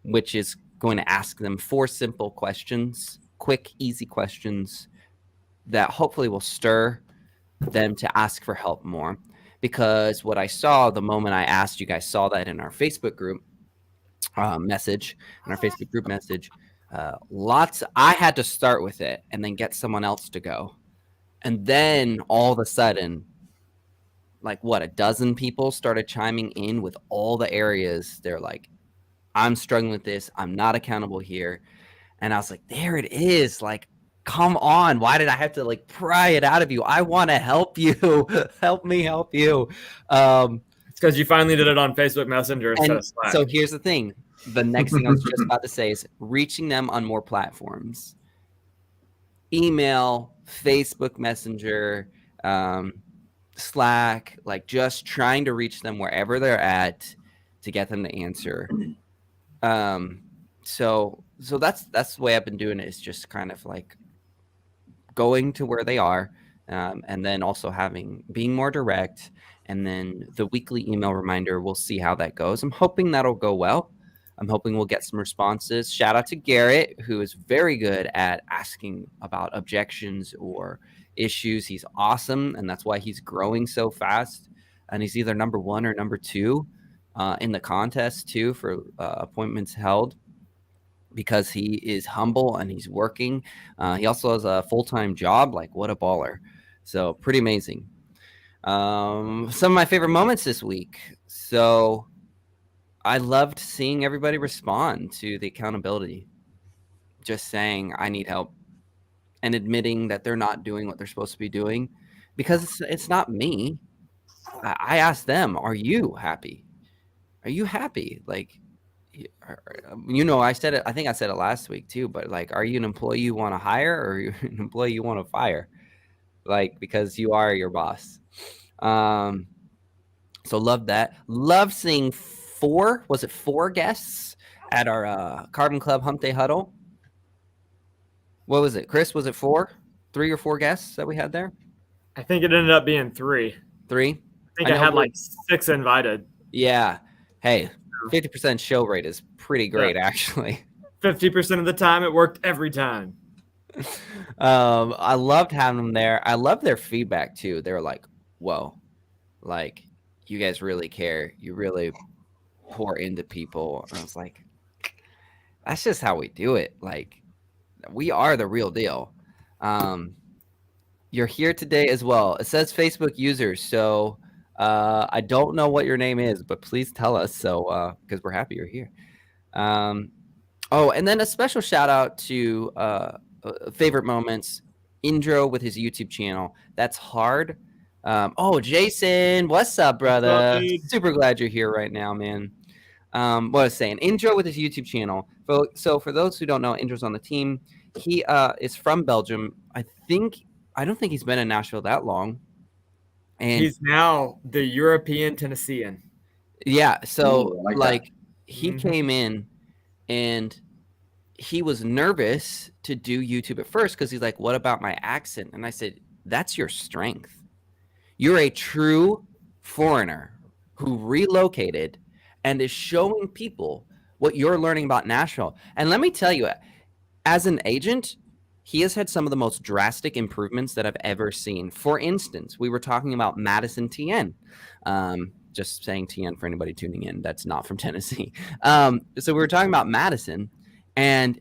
S1: which is going to ask them 4 simple questions, quick, easy questions that hopefully will stir them to ask for help more. Because what I saw the moment I asked, you guys saw that in our Facebook group message, I had to start with it and then get someone else to go. And then all of a sudden, like a dozen people started chiming in with all the areas. They're like, I'm struggling with this. I'm not accountable here. And I was like, there it is. Like, come on. Why did I have to like pry it out of you? I want to help you. Help me help you.
S2: It's because you finally did it on Facebook Messenger instead
S1: And
S2: of Slack.
S1: so here's the thing. The next thing I was just about to say is reaching them on more platforms. Email, Facebook Messenger, Slack, like just trying to reach them wherever they're at to get them to answer. So that's the way I've been doing it, is just kind of like going to where they are, and then also being more direct, and then the weekly email reminder. We'll see how that goes. I'm hoping that'll go well. I'm hoping we'll get some responses. Shout out to Garrett, who is very good at asking about objections or issues. He's awesome, and that's why he's growing so fast. And he's either number 1 or number 2 in the contest too for appointments held, because he is humble and he's working. He also has a full-time job. Like, what a baller. So pretty amazing. Some of my favorite moments this week. So I loved seeing everybody respond to the accountability, just saying, I need help, and admitting that they're not doing what they're supposed to be doing, because it's not me. I asked them, are you happy? Are you happy? Like, I said it, I think I said it last week too, but like, are you an employee you want to hire, or are you an employee you want to fire? Like, because you are your boss. So love that. Love seeing 4 guests at our Carbon Club Hump Day Huddle. What was it, Chris? Was it 3 or 4 guests that we had there?
S2: I think it ended up being 3.
S1: 3?
S2: I think I had like 6 invited.
S1: Yeah. Hey, 50% show rate is pretty great, actually.
S2: 50% of the time, it worked every time.
S1: I loved having them there. I love their feedback too. They were like, whoa, like, you guys really care. You really pour into people. And I was like, that's just how we do it. Like, we are the real deal. You're here today as well. It says Facebook users. So I don't know what your name is, but please tell us. So because we're happy you're here. Oh, and then a special shout out to favorite moments. Indro with his YouTube channel. That's hard. Jason, what's up, brother? Super glad you're here right now, man. What I was saying, Indro with his YouTube channel. So for those who don't know, Indro's on the team. He is from Belgium. I don't think he's been in Nashville that long. And
S2: he's now the European Tennessean.
S1: Yeah. So
S3: like
S1: he came in and he was nervous to do YouTube at first because he's like, what about my accent? And I said, that's your strength. You're a true foreigner who relocated and is showing people what you're learning about Nashville. And let me tell you, as an agent, he has had some of the most drastic improvements that I've ever seen. For instance, we were talking about Madison TN. Just saying TN for anybody tuning in that's not from Tennessee. So we were talking about Madison, and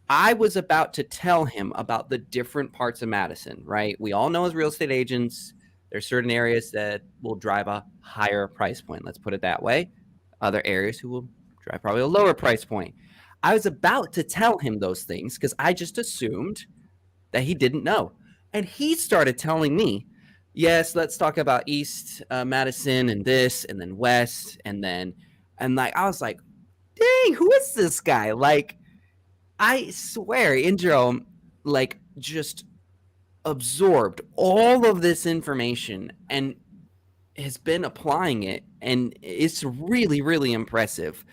S1: I was about to tell him about the different parts of Madison, right? We all know as real estate agents, there's certain areas that will drive a higher price point. Let's put it that way. Other areas who will drive probably a lower price point. I was about to tell him those things because I just assumed that he didn't know. And he started telling me, yes, let's talk about East Madison and this, and then West. And like, I was like, dang, who is this guy? Like, I swear, Indro, like, just absorbed all of this information and has been applying it. And it's really, really impressive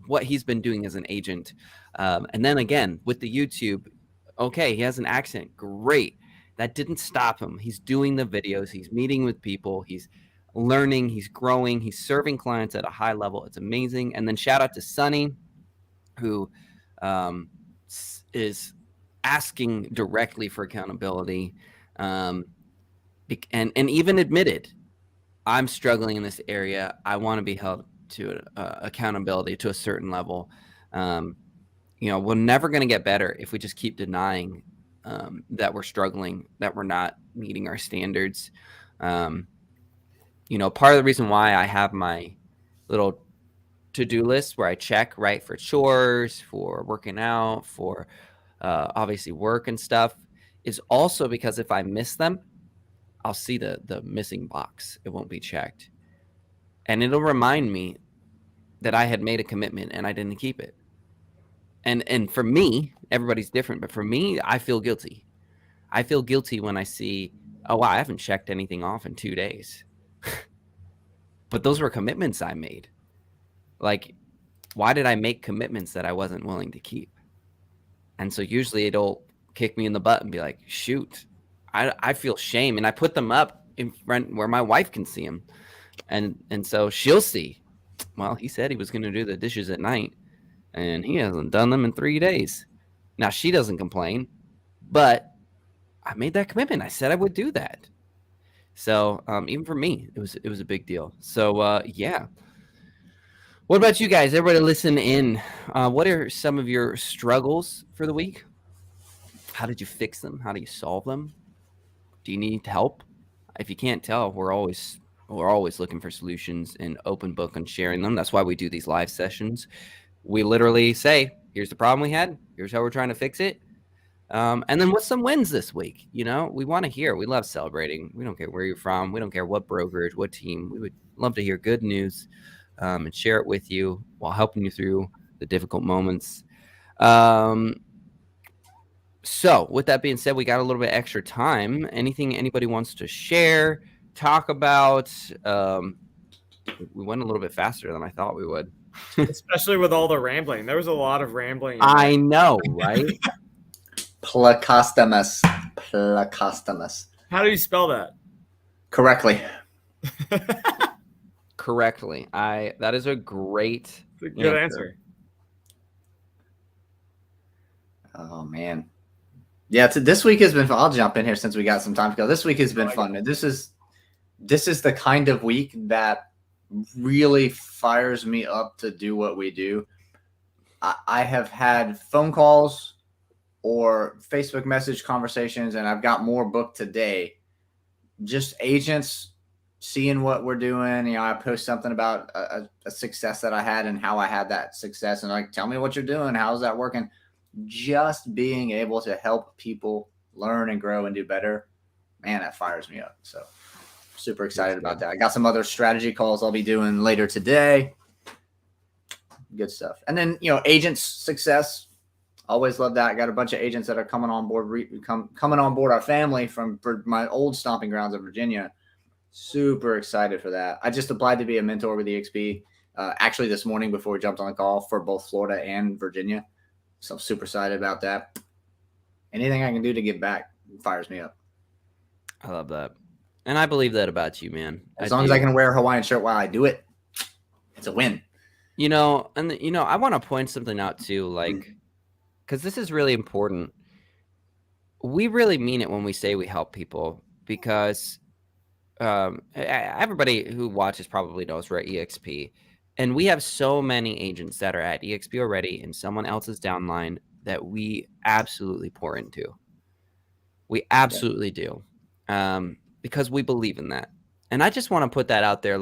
S1: what he's been doing as an agent. And then again, with the YouTube, okay, he has an accent. Great. That didn't stop him. He's doing the videos. He's meeting with people. He's learning. He's growing. He's serving clients at a high level. It's amazing. And then shout out to Sunny, who is asking directly for accountability, and even admitted, I'm struggling in this area. I want to be held to accountability to a certain level. we're never going to get better if we just keep denying that we're struggling, that we're not meeting our standards. Part of the reason why I have my little to-do list where I check, right, for chores, for working out, for obviously work and stuff, is also because if I miss them, I'll see the missing box. It won't be checked. And it'll remind me that I had made a commitment and I didn't keep it. And for me, everybody's different, but for me, I feel guilty. I feel guilty when I see, oh, wow, I haven't checked anything off in 2 days. But those were commitments I made. Like, why did I make commitments that I wasn't willing to keep? And so usually it'll kick me in the butt and be like, shoot, I feel shame. And I put them up in front where my wife can see them. And so she'll see, well, he said he was going to do the dishes at night and he hasn't done them in 3 days. Now she doesn't complain, but I made that commitment. I said I would do that. So even for me, it was a big deal. So yeah. What about you guys? Everybody listen in. What are some of your struggles for the week? How did you fix them? How do you solve them? Do you need help? If you can't tell, we're always looking for solutions and open book on sharing them. That's why we do these live sessions. We literally say, here's the problem we had. Here's how we're trying to fix it. And then what's some wins this week? We want to hear. We love celebrating. We don't care where you're from. We don't care what brokerage, what team. We would love to hear good news and share it with you while helping you through the difficult moments. So with that being said, we got a little bit extra time. Anything anybody wants to share, talk about? We went a little bit faster than I thought we would.
S2: Especially with all the rambling. There was a lot of rambling.
S1: I know, right?
S3: Placostomus.
S2: How do you spell that?
S3: Correctly.
S1: Correctly. That is a great
S2: Good answer.
S3: Oh man. Yeah, this week has been fun. I'll jump in here since we got some time to go. This week has been fun. And this is the kind of week that really fires me up to do what we do. I have had phone calls or Facebook message conversations, and I've got more booked today. Just agents seeing what we're doing. I post something about a success that I had and how I had that success, and like, tell me what you're doing. How's that working? Just being able to help people learn and grow and do better, man, that fires me up. So super excited about that. I got some other strategy calls I'll be doing later today. Good stuff. And then, agents success. Always love that. I got a bunch of agents that are coming on board, coming on board our family for my old stomping grounds of Virginia. Super excited for that. I just applied to be a mentor with EXP actually this morning before we jumped on the call for both Florida and Virginia. So I'm super excited about that. Anything I can do to give back fires me up.
S1: I love that. And I believe that about you, man.
S3: As long as I can wear a Hawaiian shirt while I do it, it's a win.
S1: I want to point something out too, because this is really important. We really mean it when we say we help people, because everybody who watches probably knows we're at EXP. And we have so many agents that are at EXP already in someone else's downline that we absolutely pour into. We absolutely do. Because we believe in that. And I just want to put that out there.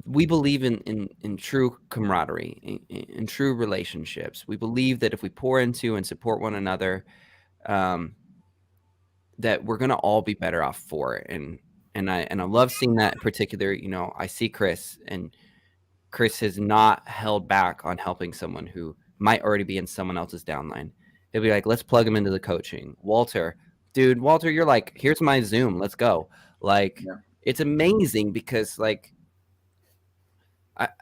S1: We believe in true camaraderie, in true relationships. We believe that if we pour into and support one another, that we're going to all be better off for it. And I love seeing that in particular. I see Chris, and Chris has not held back on helping someone who might already be in someone else's downline. He'll be like, let's plug him into the coaching. Walter, you're like, here's my Zoom. Let's go. It's amazing because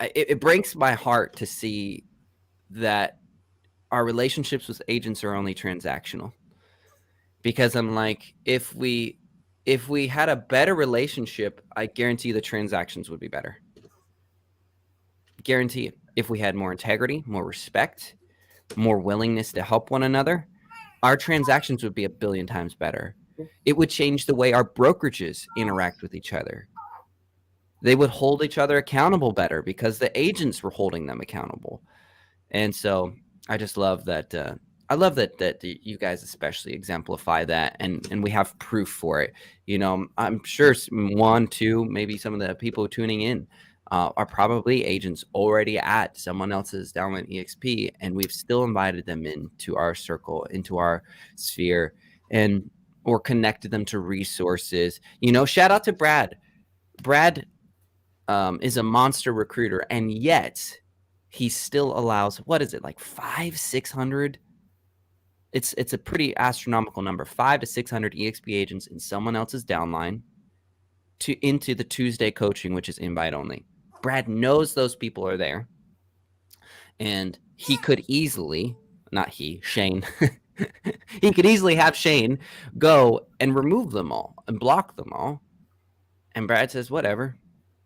S1: it breaks my heart to see that our relationships with agents are only transactional. Because I'm like, if we had a better relationship, I guarantee the transactions would be better. Guarantee it. If we had more integrity, more respect, more willingness to help one another, our transactions would be 1 billion times better. It would change the way our brokerages interact with each other. They would hold each other accountable better because the agents were holding them accountable. And so I just love that. I love that you guys especially exemplify that, and we have proof for it. You know, I'm sure 1, 2, maybe some of the people tuning in are probably agents already at someone else's downline EXP, and we've still invited them into our circle, into our sphere, and or connected them to resources. You know, shout out to Brad. Brad is a monster recruiter, and yet he still allows, what is it, like 500-600? It's a pretty astronomical number, 500 to 600 EXP agents in someone else's downline into the Tuesday coaching, which is invite only. Brad knows those people are there, and he could easily, not he, Shane, he could easily have Shane go and remove them all and block them all. And Brad says, whatever,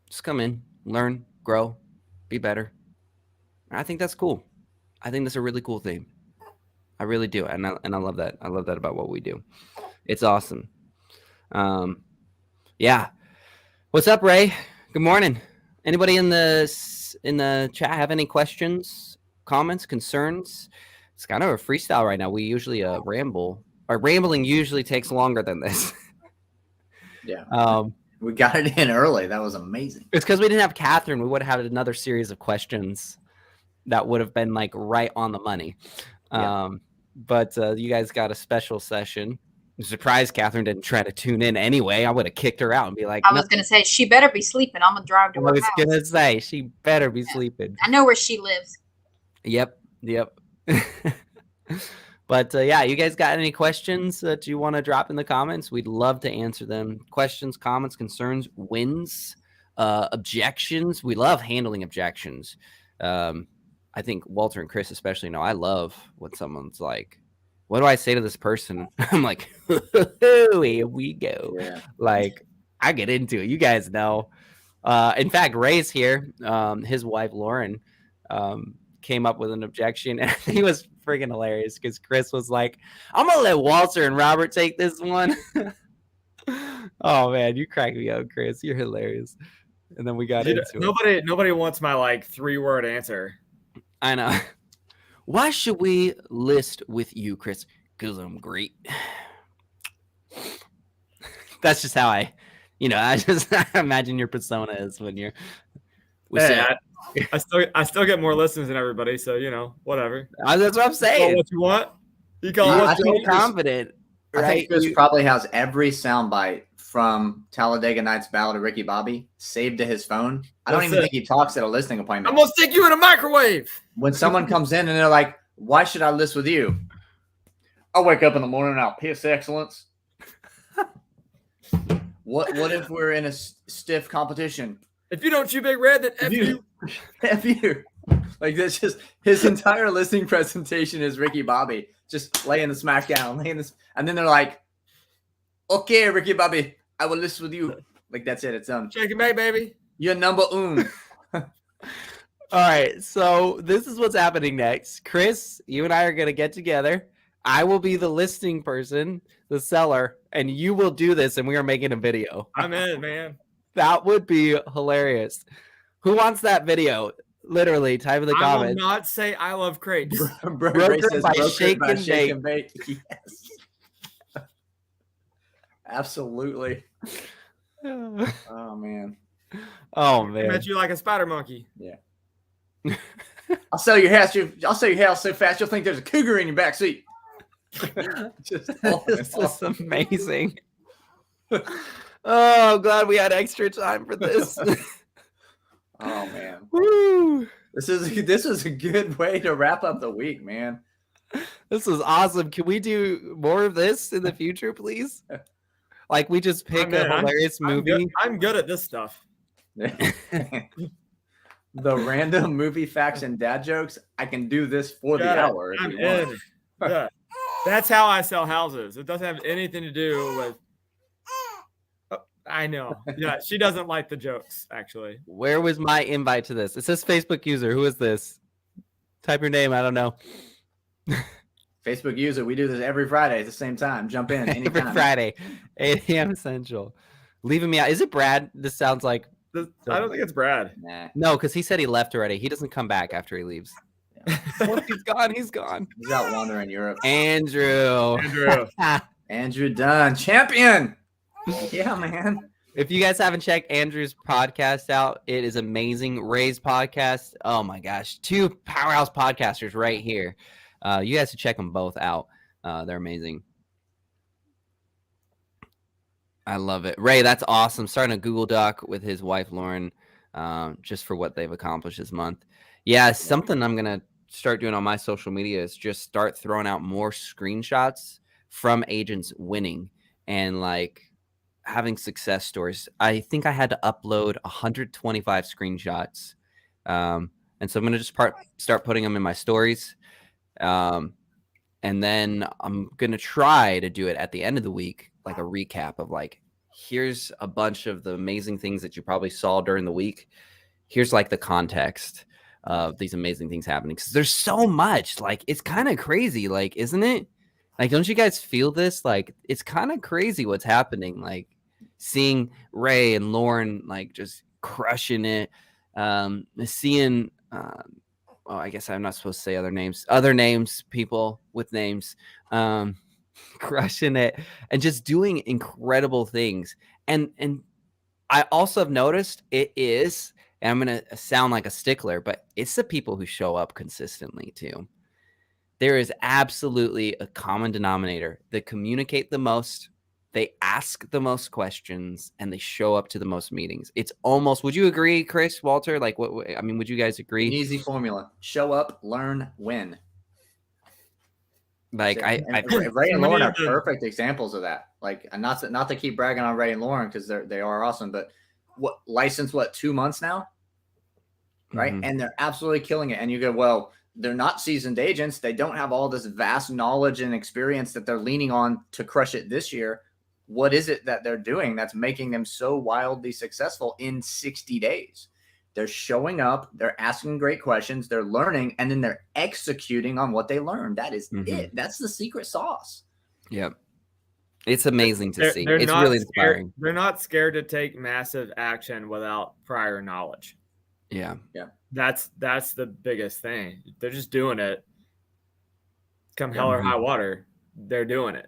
S1: just come in, learn, grow, be better. I think that's cool. I think that's a really cool thing. I really do. And I love that. I love that about what we do. It's awesome. Yeah. What's up, Ray? Good morning. Anybody in the chat have any questions, comments, concerns? It's kind of a freestyle right now. We usually ramble. Our rambling usually takes longer than this.
S3: Yeah. We got it in early. That was amazing.
S1: It's because we didn't have Catherine. We would have had another series of questions that would have been like right on the money.
S3: Yeah.
S1: But you guys got a special session. I'm surprised Catherine didn't try to tune in anyway. I would have kicked her out and be like,
S4: I was going to say, she better be sleeping. I'm going to drive to her
S1: I was
S4: house.
S1: going to say, she better be sleeping.
S4: I know where she lives.
S1: Yep. But yeah, you guys got any questions that you want to drop in the comments? We'd love to answer them. Questions, comments, concerns, wins, objections. We love handling objections. I think Walter and Chris especially know I love when someone's like, what do I say to this person? I'm like, here we go. Yeah. Like, I get into it. You guys know. In fact, Ray's here. His wife, Lauren, came up with an objection. And he was freaking hilarious because Chris was like, I'm going to let Walter and Robert take this one. Oh, man, you crack me up, Chris. You're hilarious. And then we got into
S2: it. Nobody wants my like 3-word answer.
S1: I know. Why should we list with you, Chris? Because I'm great. That's just how I imagine your persona is when you're.
S2: I still get more listens than everybody, so whatever.
S1: That's what I'm saying.
S2: Call what you want. You call what you want.
S1: Confident.
S3: Right? I think Chris probably has every soundbite from Talladega Nights Ballad of Ricky Bobby saved to his phone. I don't even think he talks at a listing appointment.
S2: I'm gonna stick you in a microwave.
S3: When someone comes in and they're like, why should I list with you? I'll wake up in the morning and I'll piss excellence. What if we're in a stiff competition?
S2: If you don't chew Big Red, then F you.
S3: F you. Like, that's just his entire listing presentation is Ricky Bobby just laying the smack down, and then they're like, okay, Ricky Bobby, I will list with you. Like, that's it. It's done.
S2: Shake and bake, baby.
S3: You're number one.
S1: All right, so this is what's happening next. Chris, you and I are going to get together. I will be the listing person, the seller, and you will do this, and we are making a video.
S2: I'm in, man.
S1: That would be hilarious. Who wants that video? Literally, type in the comments.
S2: I will not say I love crepes.
S1: Broker by Shake and Bake.
S3: Yes. Absolutely. Oh, man.
S1: Oh, man.
S2: I met you like a spider monkey.
S3: Yeah. I'll sell your house. I'll sell your house so fast you'll think there's a cougar in your back seat.
S1: This is amazing. Oh, I'm glad we had extra time for this.
S3: Oh, man.
S1: Woo.
S3: This is a good way to wrap up the week, man.
S1: This is awesome. Can we do more of this in the future, please? Like, we just pick a hilarious movie.
S2: I'm good at this stuff.
S3: The random movie facts and dad jokes. I can do this for the hour. If you want.
S2: Yeah. That's how I sell houses. It doesn't have anything to do with. Oh, I know. Yeah, she doesn't like the jokes, actually.
S1: Where was my invite to this? It says Facebook user. Who is this? Type your name. I don't know.
S3: Facebook user. We do this every Friday at the same time. Jump in anytime.
S1: Every Friday, 8 a.m. Central. Leaving me out. Is it Brad? This sounds like.
S2: I don't think it's Brad.
S3: Nah.
S1: No, because he said he left already. He doesn't come back after he leaves.
S3: Yeah.
S1: Once he's gone, he's gone.
S3: He's out wandering Europe.
S1: Andrew.
S3: Andrew Dunn, champion. Yeah, man.
S1: If you guys haven't checked Andrew's podcast out, it is amazing. Ray's podcast. Oh my gosh. 2 powerhouse podcasters right here. You guys should check them both out. They're amazing. I love it. Ray, that's awesome. Starting a Google Doc with his wife, Lauren, just for what they've accomplished this month. Yeah, something I'm going to start doing on my social media is just start throwing out more screenshots from agents winning and like having success stories. I think I had to upload 125 screenshots. And so I'm going to just start putting them in my stories. And then I'm going to try to do it at the end of the week, like a recap of like, here's a bunch of the amazing things that you probably saw during the week. Here's like the context of these amazing things happening. Cause there's so much, like, it's kind of crazy. Like, isn't it? Like, don't you guys feel this? Like, it's kind of crazy what's happening. Like seeing Ray and Lauren, like just crushing it. Seeing, well, I guess I'm not supposed to say other names, people with names, crushing it and just doing incredible things. And I also have noticed it is, and I'm going to sound like a stickler, but it's the people who show up consistently too. There is absolutely a common denominator. They communicate the most, they ask the most questions, and they show up to the most meetings. It's almost, would you agree, Chris, Walter? Like, I mean, would you guys agree?
S3: An easy formula: show up, learn, win.
S1: Like
S3: Ray and Lauren are perfect examples of that. Like, and not to keep bragging on Ray and Lauren because they are awesome, but licensed 2 months now, right? Mm-hmm. And they're absolutely killing it. And you go, well, they're not seasoned agents. They don't have all this vast knowledge and experience that they're leaning on to crush it this year. What is it that they're doing that's making them so wildly successful in 60 days? They're showing up, they're asking great questions, they're learning, and then they're executing on what they learned. That is it. That's the secret sauce.
S1: Yep. It's amazing to see. It's really inspiring.
S2: They're not scared to take massive action without prior knowledge.
S1: Yeah.
S3: Yeah.
S2: That's the biggest thing. They're just doing it. Come hell or high water, they're doing it.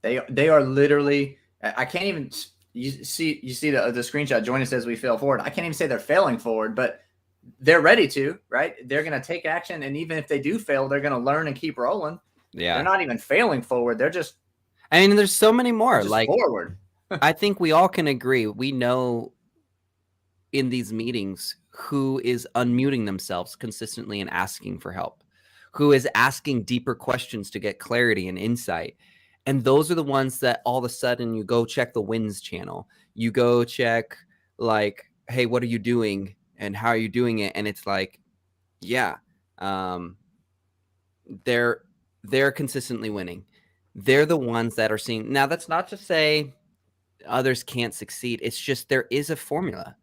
S3: They are literally, I can't even, you see the screenshot. Join us as we fail forward. I can't even say they're failing forward, but they're ready to, right? They're going to take action. And even if they do fail, they're going to learn and keep rolling.
S1: Yeah.
S3: They're not even failing forward. They're just,
S1: I mean, there's so many more like
S3: forward.
S1: I think we all can agree. We know in these meetings who is unmuting themselves consistently and asking for help, who is asking deeper questions to get clarity and insight. And those are the ones that all of a sudden you go check the wins channel. You go check like, hey, what are you doing? And how are you doing it? And it's like, yeah, they're consistently winning. They're the ones that are seeing. Now, that's not to say others can't succeed. It's just there is a formula.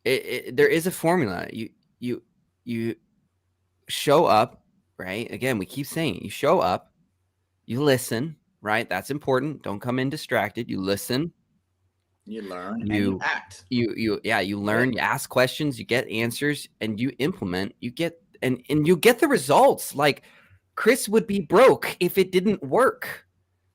S1: There is a formula. You show up, right? Again, we keep saying it. You show up. You listen, right? That's important. Don't come in distracted. You listen.
S3: You learn and you act.
S1: You learn, you ask questions, you get answers, and you implement. You get and you get the results. Like Chris would be broke if it didn't work.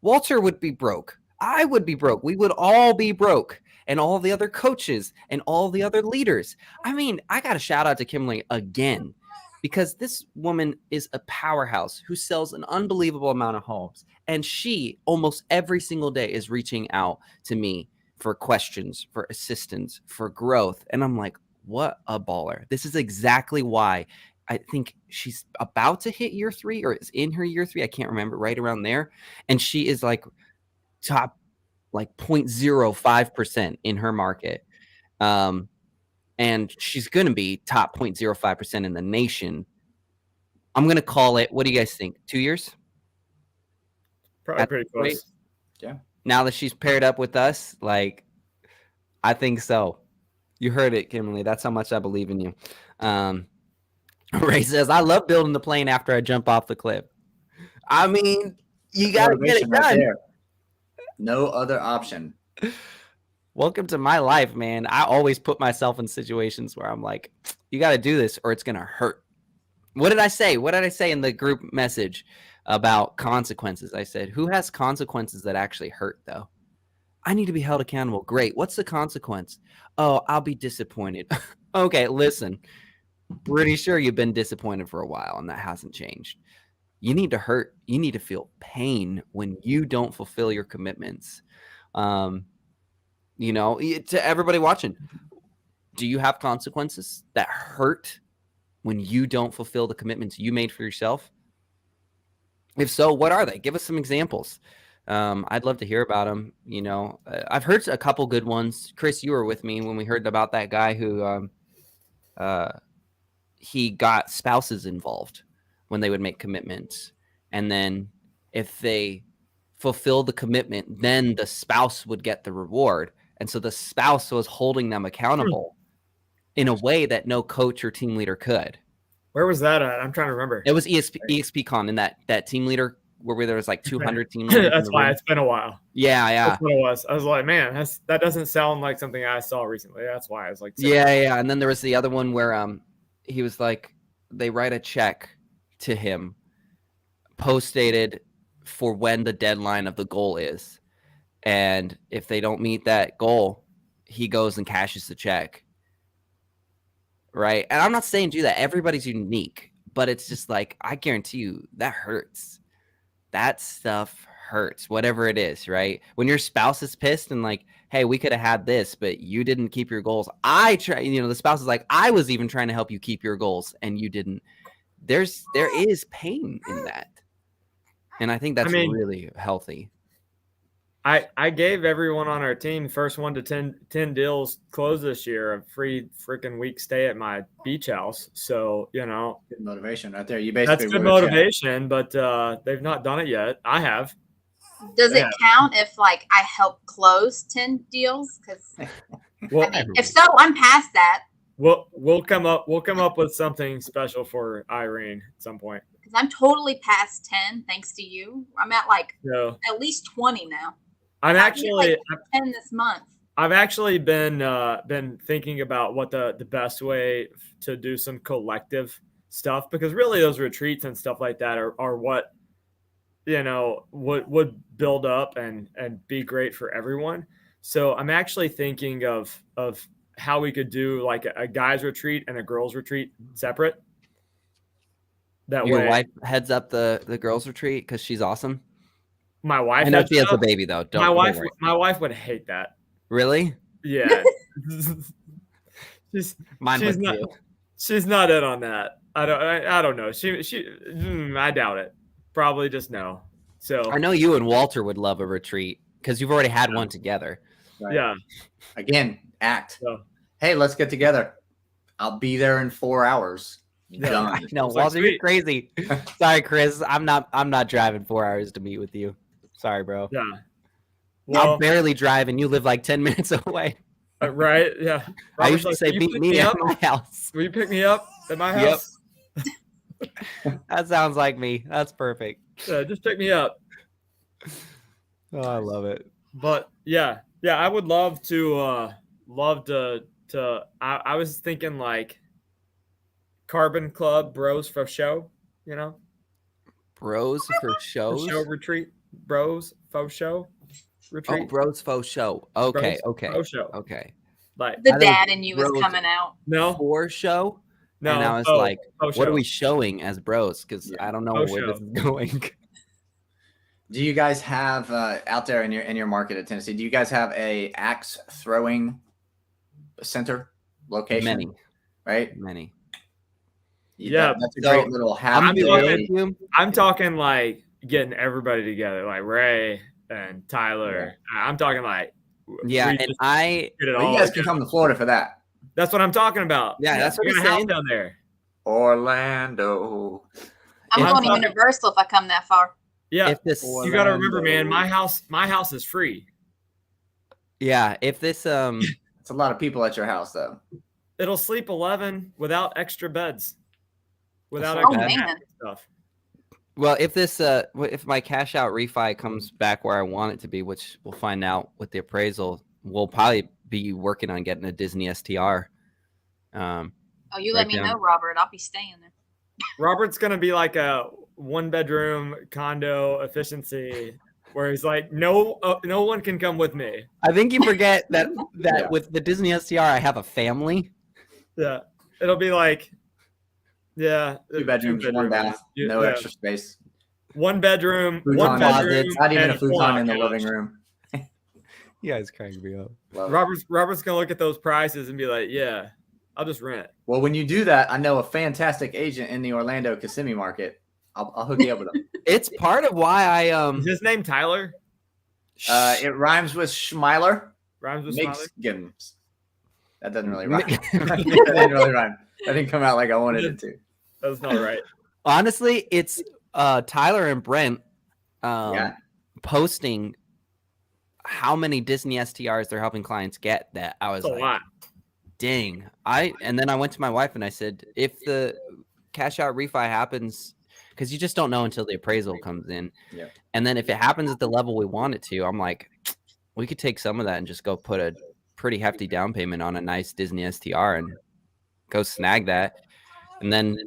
S1: Walter would be broke. I would be broke. We would all be broke. And all the other coaches and all the other leaders. I mean, I got to shout out to Kimberly again. Because this woman is a powerhouse who sells an unbelievable amount of homes. And she almost every single day is reaching out to me for questions, for assistance, for growth. And I'm like, what a baller. This is exactly why I think she's about to hit year 3 or is in her year 3. I can't remember, right around there. And she is like top like 0.05% in her market. And she's going to be top 0.05% in the nation. I'm going to call it, what do you guys think? 2 years?
S2: Probably pretty close.
S3: Yeah.
S1: Now that she's paired up with us, like, I think so. You heard it, Kimberly. That's how much I believe in you. Ray says, I love building the plane after I jump off the cliff. I mean, you got to get it done. Right,
S3: no other option.
S1: Welcome to my life, man. I always put myself in situations where I'm like, you got to do this or it's going to hurt. What did I say? What did I say in the group message about consequences? I said, who has consequences that actually hurt, though? I need to be held accountable. Great. What's the consequence? Oh, I'll be disappointed. Okay, listen. Pretty sure you've been disappointed for a while, and that hasn't changed. You need to hurt. You need to feel pain when you don't fulfill your commitments. To everybody watching, do you have consequences that hurt when you don't fulfill the commitments you made for yourself? If so, what are they? Give us some examples. I'd love to hear about them. I've heard a couple good ones. Chris, you were with me when we heard about that guy who he got spouses involved when they would make commitments. And then if they fulfill the commitment, then the spouse would get the reward. And so the spouse was holding them accountable in a way that no coach or team leader could.
S2: Where was that at? I'm trying to remember.
S1: It was EXPCon in that team leader where there was like 200 team leaders.
S2: That's why it's been a while.
S1: Yeah.
S2: That's what it was. I was like, man, that doesn't sound like something I saw recently. That's why I was like,
S1: yeah. And then there was the other one where he was like, they write a check to him, post-dated for when the deadline of the goal is. And if they don't meet that goal, he goes and cashes the check. Right. And I'm not saying do that. Everybody's unique, but it's just like, I guarantee you that hurts. That stuff hurts, whatever it is, right? When your spouse is pissed and like, hey, we could have had this, but you didn't keep your goals. The spouse is like, I was even trying to help you keep your goals and you didn't. There is pain in that. And I think that's really healthy.
S2: I gave everyone on our team, first 1 to 10 deals closed this year, a free freaking week stay at my beach house. So,
S3: good motivation right there. You basically
S2: that's good motivation, but they've not done it yet. I have.
S4: Does it count if like I help close 10 deals? Because if so, I'm past that.
S2: We'll come up with something special for Irene at some point.
S4: Because I'm totally past 10 thanks to you. I'm at like at least 20 now.
S2: I'm actually
S4: 10 this month.
S2: I've actually been thinking about what the best way to do some collective stuff, because really those retreats and stuff like that are what would build up and be great for everyone. So I'm actually thinking of how we could do like a guys retreat and a girls retreat separate. That
S1: Your
S2: way,
S1: wife heads up the girls retreat because she's awesome.
S2: My wife.
S1: I know she has a baby though.
S2: My wife would hate that.
S1: Really?
S2: Yeah. she's not in on that. I don't know. I doubt it. Probably just no. So
S1: I know you and Walter would love a retreat because you've already had one together.
S3: Right.
S2: Yeah.
S3: Again, act.
S2: So,
S3: hey, let's get together. I'll be there in 4 hours.
S1: Done. No, Walter, you're crazy. Sorry, Chris. I'm not driving 4 hours to meet with you. Sorry, bro.
S2: Yeah. Well,
S1: I'll barely drive, and you live like 10 minutes away.
S2: Right? Yeah.
S1: I usually say, meet me at my house.
S2: Will you pick me up at my house?
S1: Yep. That sounds like me. That's perfect.
S2: Yeah, just pick me up.
S1: Oh, I love it.
S2: But yeah, I would love to. I was thinking like Carbon Club Bros for show.
S1: Bros for shows.
S2: Show retreat. Bros faux show retreat.
S1: Oh, Bros faux show. Okay.
S2: Bros faux show.
S1: Okay.
S2: Like
S4: the dad in you is coming out.
S2: No.
S1: For show.
S2: No.
S1: And I was like, what are we showing as bros? Because I don't know where this is going.
S3: Do you guys have out there in your market at Tennessee? Do you guys have a axe throwing center location?
S1: Many.
S3: Right.
S1: Many.
S3: Yeah, that's a great little habit.
S2: I'm talking like getting everybody together, like Ray and Tyler. Yeah. I'm talking like
S1: and you
S3: guys can come to Florida for that.
S2: That's what I'm talking about.
S1: Yeah, that's what
S2: we're gonna down there.
S3: Orlando.
S4: I'm going to Universal if I come that far.
S2: Yeah, you got to remember, man. My house is free.
S1: Yeah, if this
S3: it's a lot of people at your house though.
S2: It'll sleep 11 without extra beds. Without stuff.
S1: Well, if if my cash out refi comes back where I want it to be, which we'll find out with the appraisal, we'll probably be working on getting a Disney STR.
S4: You let me know, Robert. I'll be staying there.
S2: Robert's gonna be like a 1-bedroom condo efficiency where he's like, no one can come with me.
S1: I think you forget that
S3: Yeah.
S1: with the Disney STR, I have a family.
S2: Yeah, it'll be like,
S3: 2 bedrooms, 1 bath, no extra space.
S2: 1 bedroom,
S3: Futon
S2: 1 bedroom,
S1: closets,
S3: not even
S2: and
S3: a futon
S2: pull-out
S3: in the
S2: couch.
S3: living room.
S1: You guys crank me up.
S3: Love it.
S2: Robert's gonna look at those prices and be like, yeah, I'll just rent.
S3: Well, when you do that, I know a fantastic agent in the Orlando Kissimmee market. I'll hook you up with him.
S1: It's part of why I
S2: Is his name Tyler?
S3: It rhymes with Schmeiler.
S2: Rhymes with Smiley?
S3: Migsgins. That doesn't really rhyme. That didn't really rhyme. That didn't come out like I wanted it to.
S2: That's not right.
S1: honestly, it's Tyler and Brent posting how many Disney STRs they're helping clients get that I was
S2: That's a
S1: like,
S2: lot.
S1: dang. And then I went to my wife and I said, if the cash out refi happens, because you just don't know until the appraisal comes in.
S3: Yeah.
S1: And then if it happens at the level we want it to, I'm like, we could take some of that and just go put a pretty hefty down payment on a nice Disney STR and go snag that. And then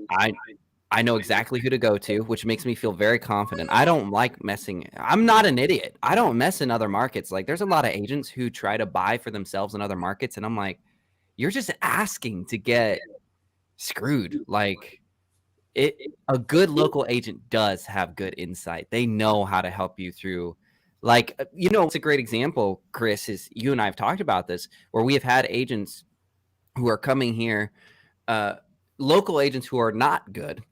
S1: I know exactly who to go to, which makes me feel very confident. I don't like messing. I'm not an idiot. I don't mess in other markets. Like there's a lot of agents who try to buy for themselves in other markets. And I'm like, you're just asking to get screwed. Like a good local agent does have good insight. They know how to help you through. Like, it's a great example, Chris, is you and I have talked about this, where we have had agents who are coming here, local agents who are not good,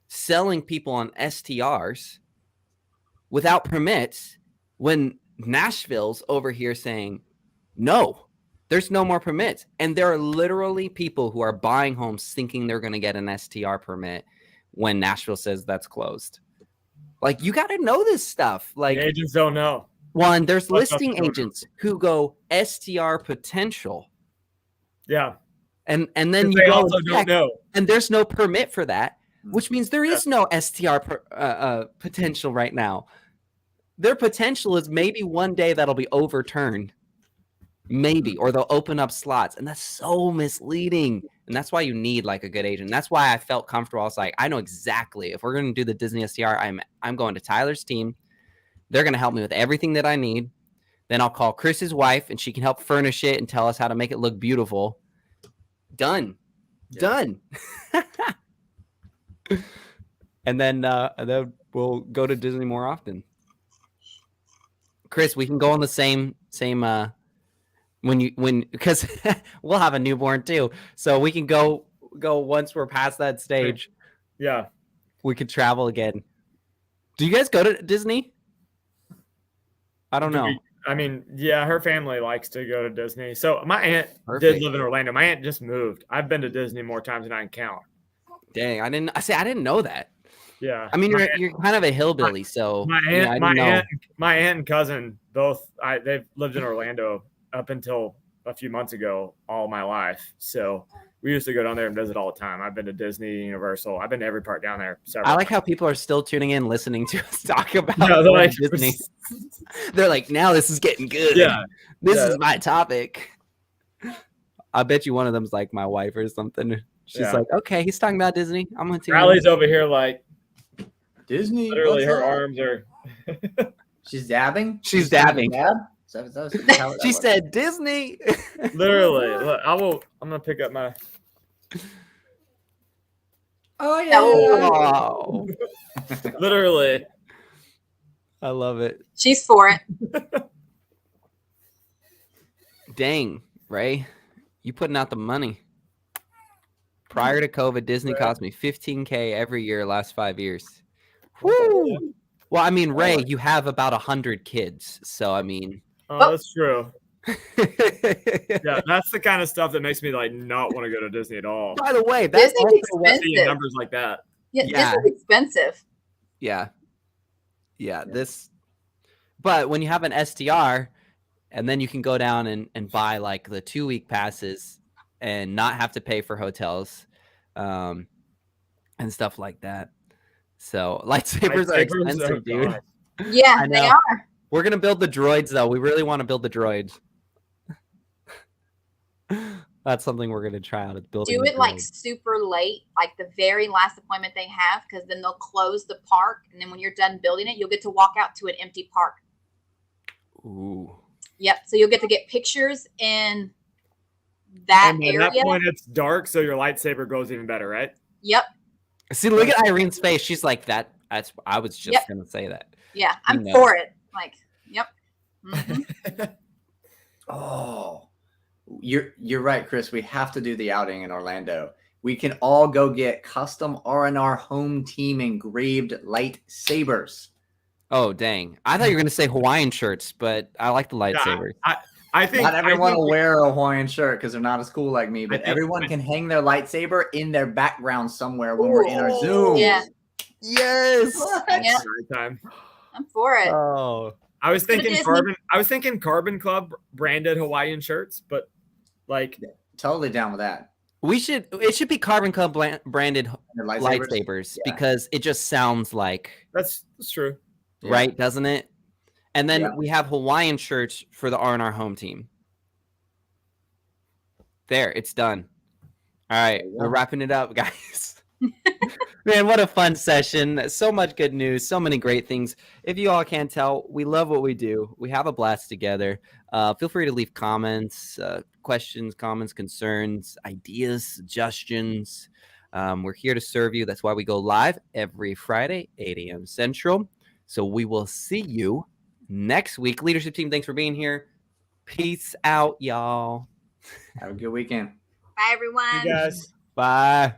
S1: selling people on STRs without permits when Nashville's over here saying, no, there's no more permits. And there are literally people who are buying homes thinking they're going to get an STR permit when Nashville says that's closed. Like, you got to know this stuff. Like,
S2: The agents don't know.
S1: One, there's listing agents who go STR potential.
S2: Yeah.
S1: And then you
S2: they
S1: go
S2: also
S1: and
S2: don't
S1: check,
S2: know.
S1: and there's no permit for that, which means there is no STR potential right now. Their potential is maybe one day that'll be overturned. Maybe, or they'll open up slots. And that's so misleading. And that's why you need like a good agent. That's why I felt comfortable. I was like, I know exactly if we're going to do the Disney STR, I'm going to Tyler's team. They're going to help me with everything that I need. Then I'll call Chris's wife and she can help furnish it and tell us how to make it look beautiful. Done.
S2: Yeah.
S1: Done. And then we'll go to Disney more often. Chris, we can go on the same because we'll have a newborn too. So we can go once we're past that stage.
S2: Yeah.
S1: We could travel again. Do you guys go to Disney? I don't know.
S2: Yeah, her family likes to go to Disney. So my aunt
S1: Perfect.
S2: did live in Orlando. My aunt just moved. I've been to Disney more times than I can count.
S1: Dang, I didn't know that.
S2: Yeah.
S1: I mean, you're kind of a hillbilly, so
S2: My aunt and cousin both they've lived in Orlando up until a few months ago all my life. So we used to go down there and visit all the time. I've been to Disney, Universal. I've been to every park down there.
S1: I like how people are still tuning in, listening to us talk about Disney. They're like, now this is getting good.
S2: Yeah.
S1: This is my topic. I bet you one of them's like my wife or something. She's like, okay, he's talking about Disney. I'm going to
S2: Riley's over here like
S3: Disney.
S2: literally her arms are.
S3: She's dabbing.
S1: She's dabbing.
S3: Dab?
S1: She said Disney.
S2: Literally. Look, I'm going to pick up my.
S3: Oh yeah.
S1: Oh,
S2: Literally.
S1: I love it.
S4: She's for it.
S1: Dang, Ray, you putting out the money. Prior to COVID, Disney cost me $15,000 every year last 5 years. Woo! Well, I mean, Ray, you have about 100 kids, so I mean.
S2: Oh, that's true. Yeah, that's the kind of stuff that makes me like not want to go to Disney at all.
S1: By the way, that's
S4: Disney's
S1: also what,
S4: expensive.
S2: Seeing numbers like that.
S4: Yeah, Disney's expensive.
S1: yeah, but when you have an STR, and then you can go down and buy like the 2-week passes and not have to pay for hotels, and stuff like that. So lightsabers are expensive, dude.
S2: God.
S4: Yeah,
S1: I know.
S4: they are.
S1: We're gonna build the droids though. We really want to build the droids. That's something we're gonna try out at building.
S4: Do it like super late, like the very last appointment they have, because then they'll close the park, and then when you're done building it, you'll get to walk out to an empty park.
S1: Ooh.
S4: Yep. So you'll get to get pictures in that
S2: And
S4: area.
S2: at that point, it's dark, so your lightsaber goes even better, right?
S4: Yep.
S1: See, look at Irene's face. She's like that. I was just gonna say that.
S4: Yeah, I'm
S1: know.
S4: for it. Like, yep. Mhm.
S3: Oh, you're right, Chris. We have to do the outing in Orlando. We can all go get custom R&R home team engraved lightsabers.
S1: Oh dang! I thought you were gonna say Hawaiian shirts, but I like the lightsabers.
S2: I think
S3: Not everyone will
S2: we-
S3: wear a Hawaiian shirt because they're not as cool like me, but
S2: think-
S3: everyone can hang their lightsaber in their background somewhere when we're in our Zoom.
S4: Yeah,
S1: Yes.
S4: yeah,
S2: Time.
S4: I'm for it.
S1: Oh.
S2: I was
S4: Go to
S2: thinking
S4: Disney.
S2: Carbon Club branded Hawaiian shirts, but like
S3: Totally down with that.
S1: It should be Carbon Club branded
S3: The lightsabers.
S1: lightsabers
S3: Yeah.
S1: because it just sounds like
S2: that's true.
S3: Yeah.
S1: right, doesn't it? And then
S3: Yeah.
S1: we have Hawaiian shirts for the R&R home team. There, it's done. All right,
S3: There you
S1: we're
S3: go.
S1: wrapping it up, guys. Man, what a fun session. So much good news, so many great things. If you all can't tell, we love what we do. We have a blast together. Feel free to leave comments, questions, comments, concerns, ideas, suggestions. We're here to serve you. That's why we go live every Friday, 8 a.m. Central. So we will see you next week. Leadership team, thanks for being here. Peace out, y'all.
S3: Have a good weekend.
S4: Bye, everyone.
S2: You guys.
S1: Bye.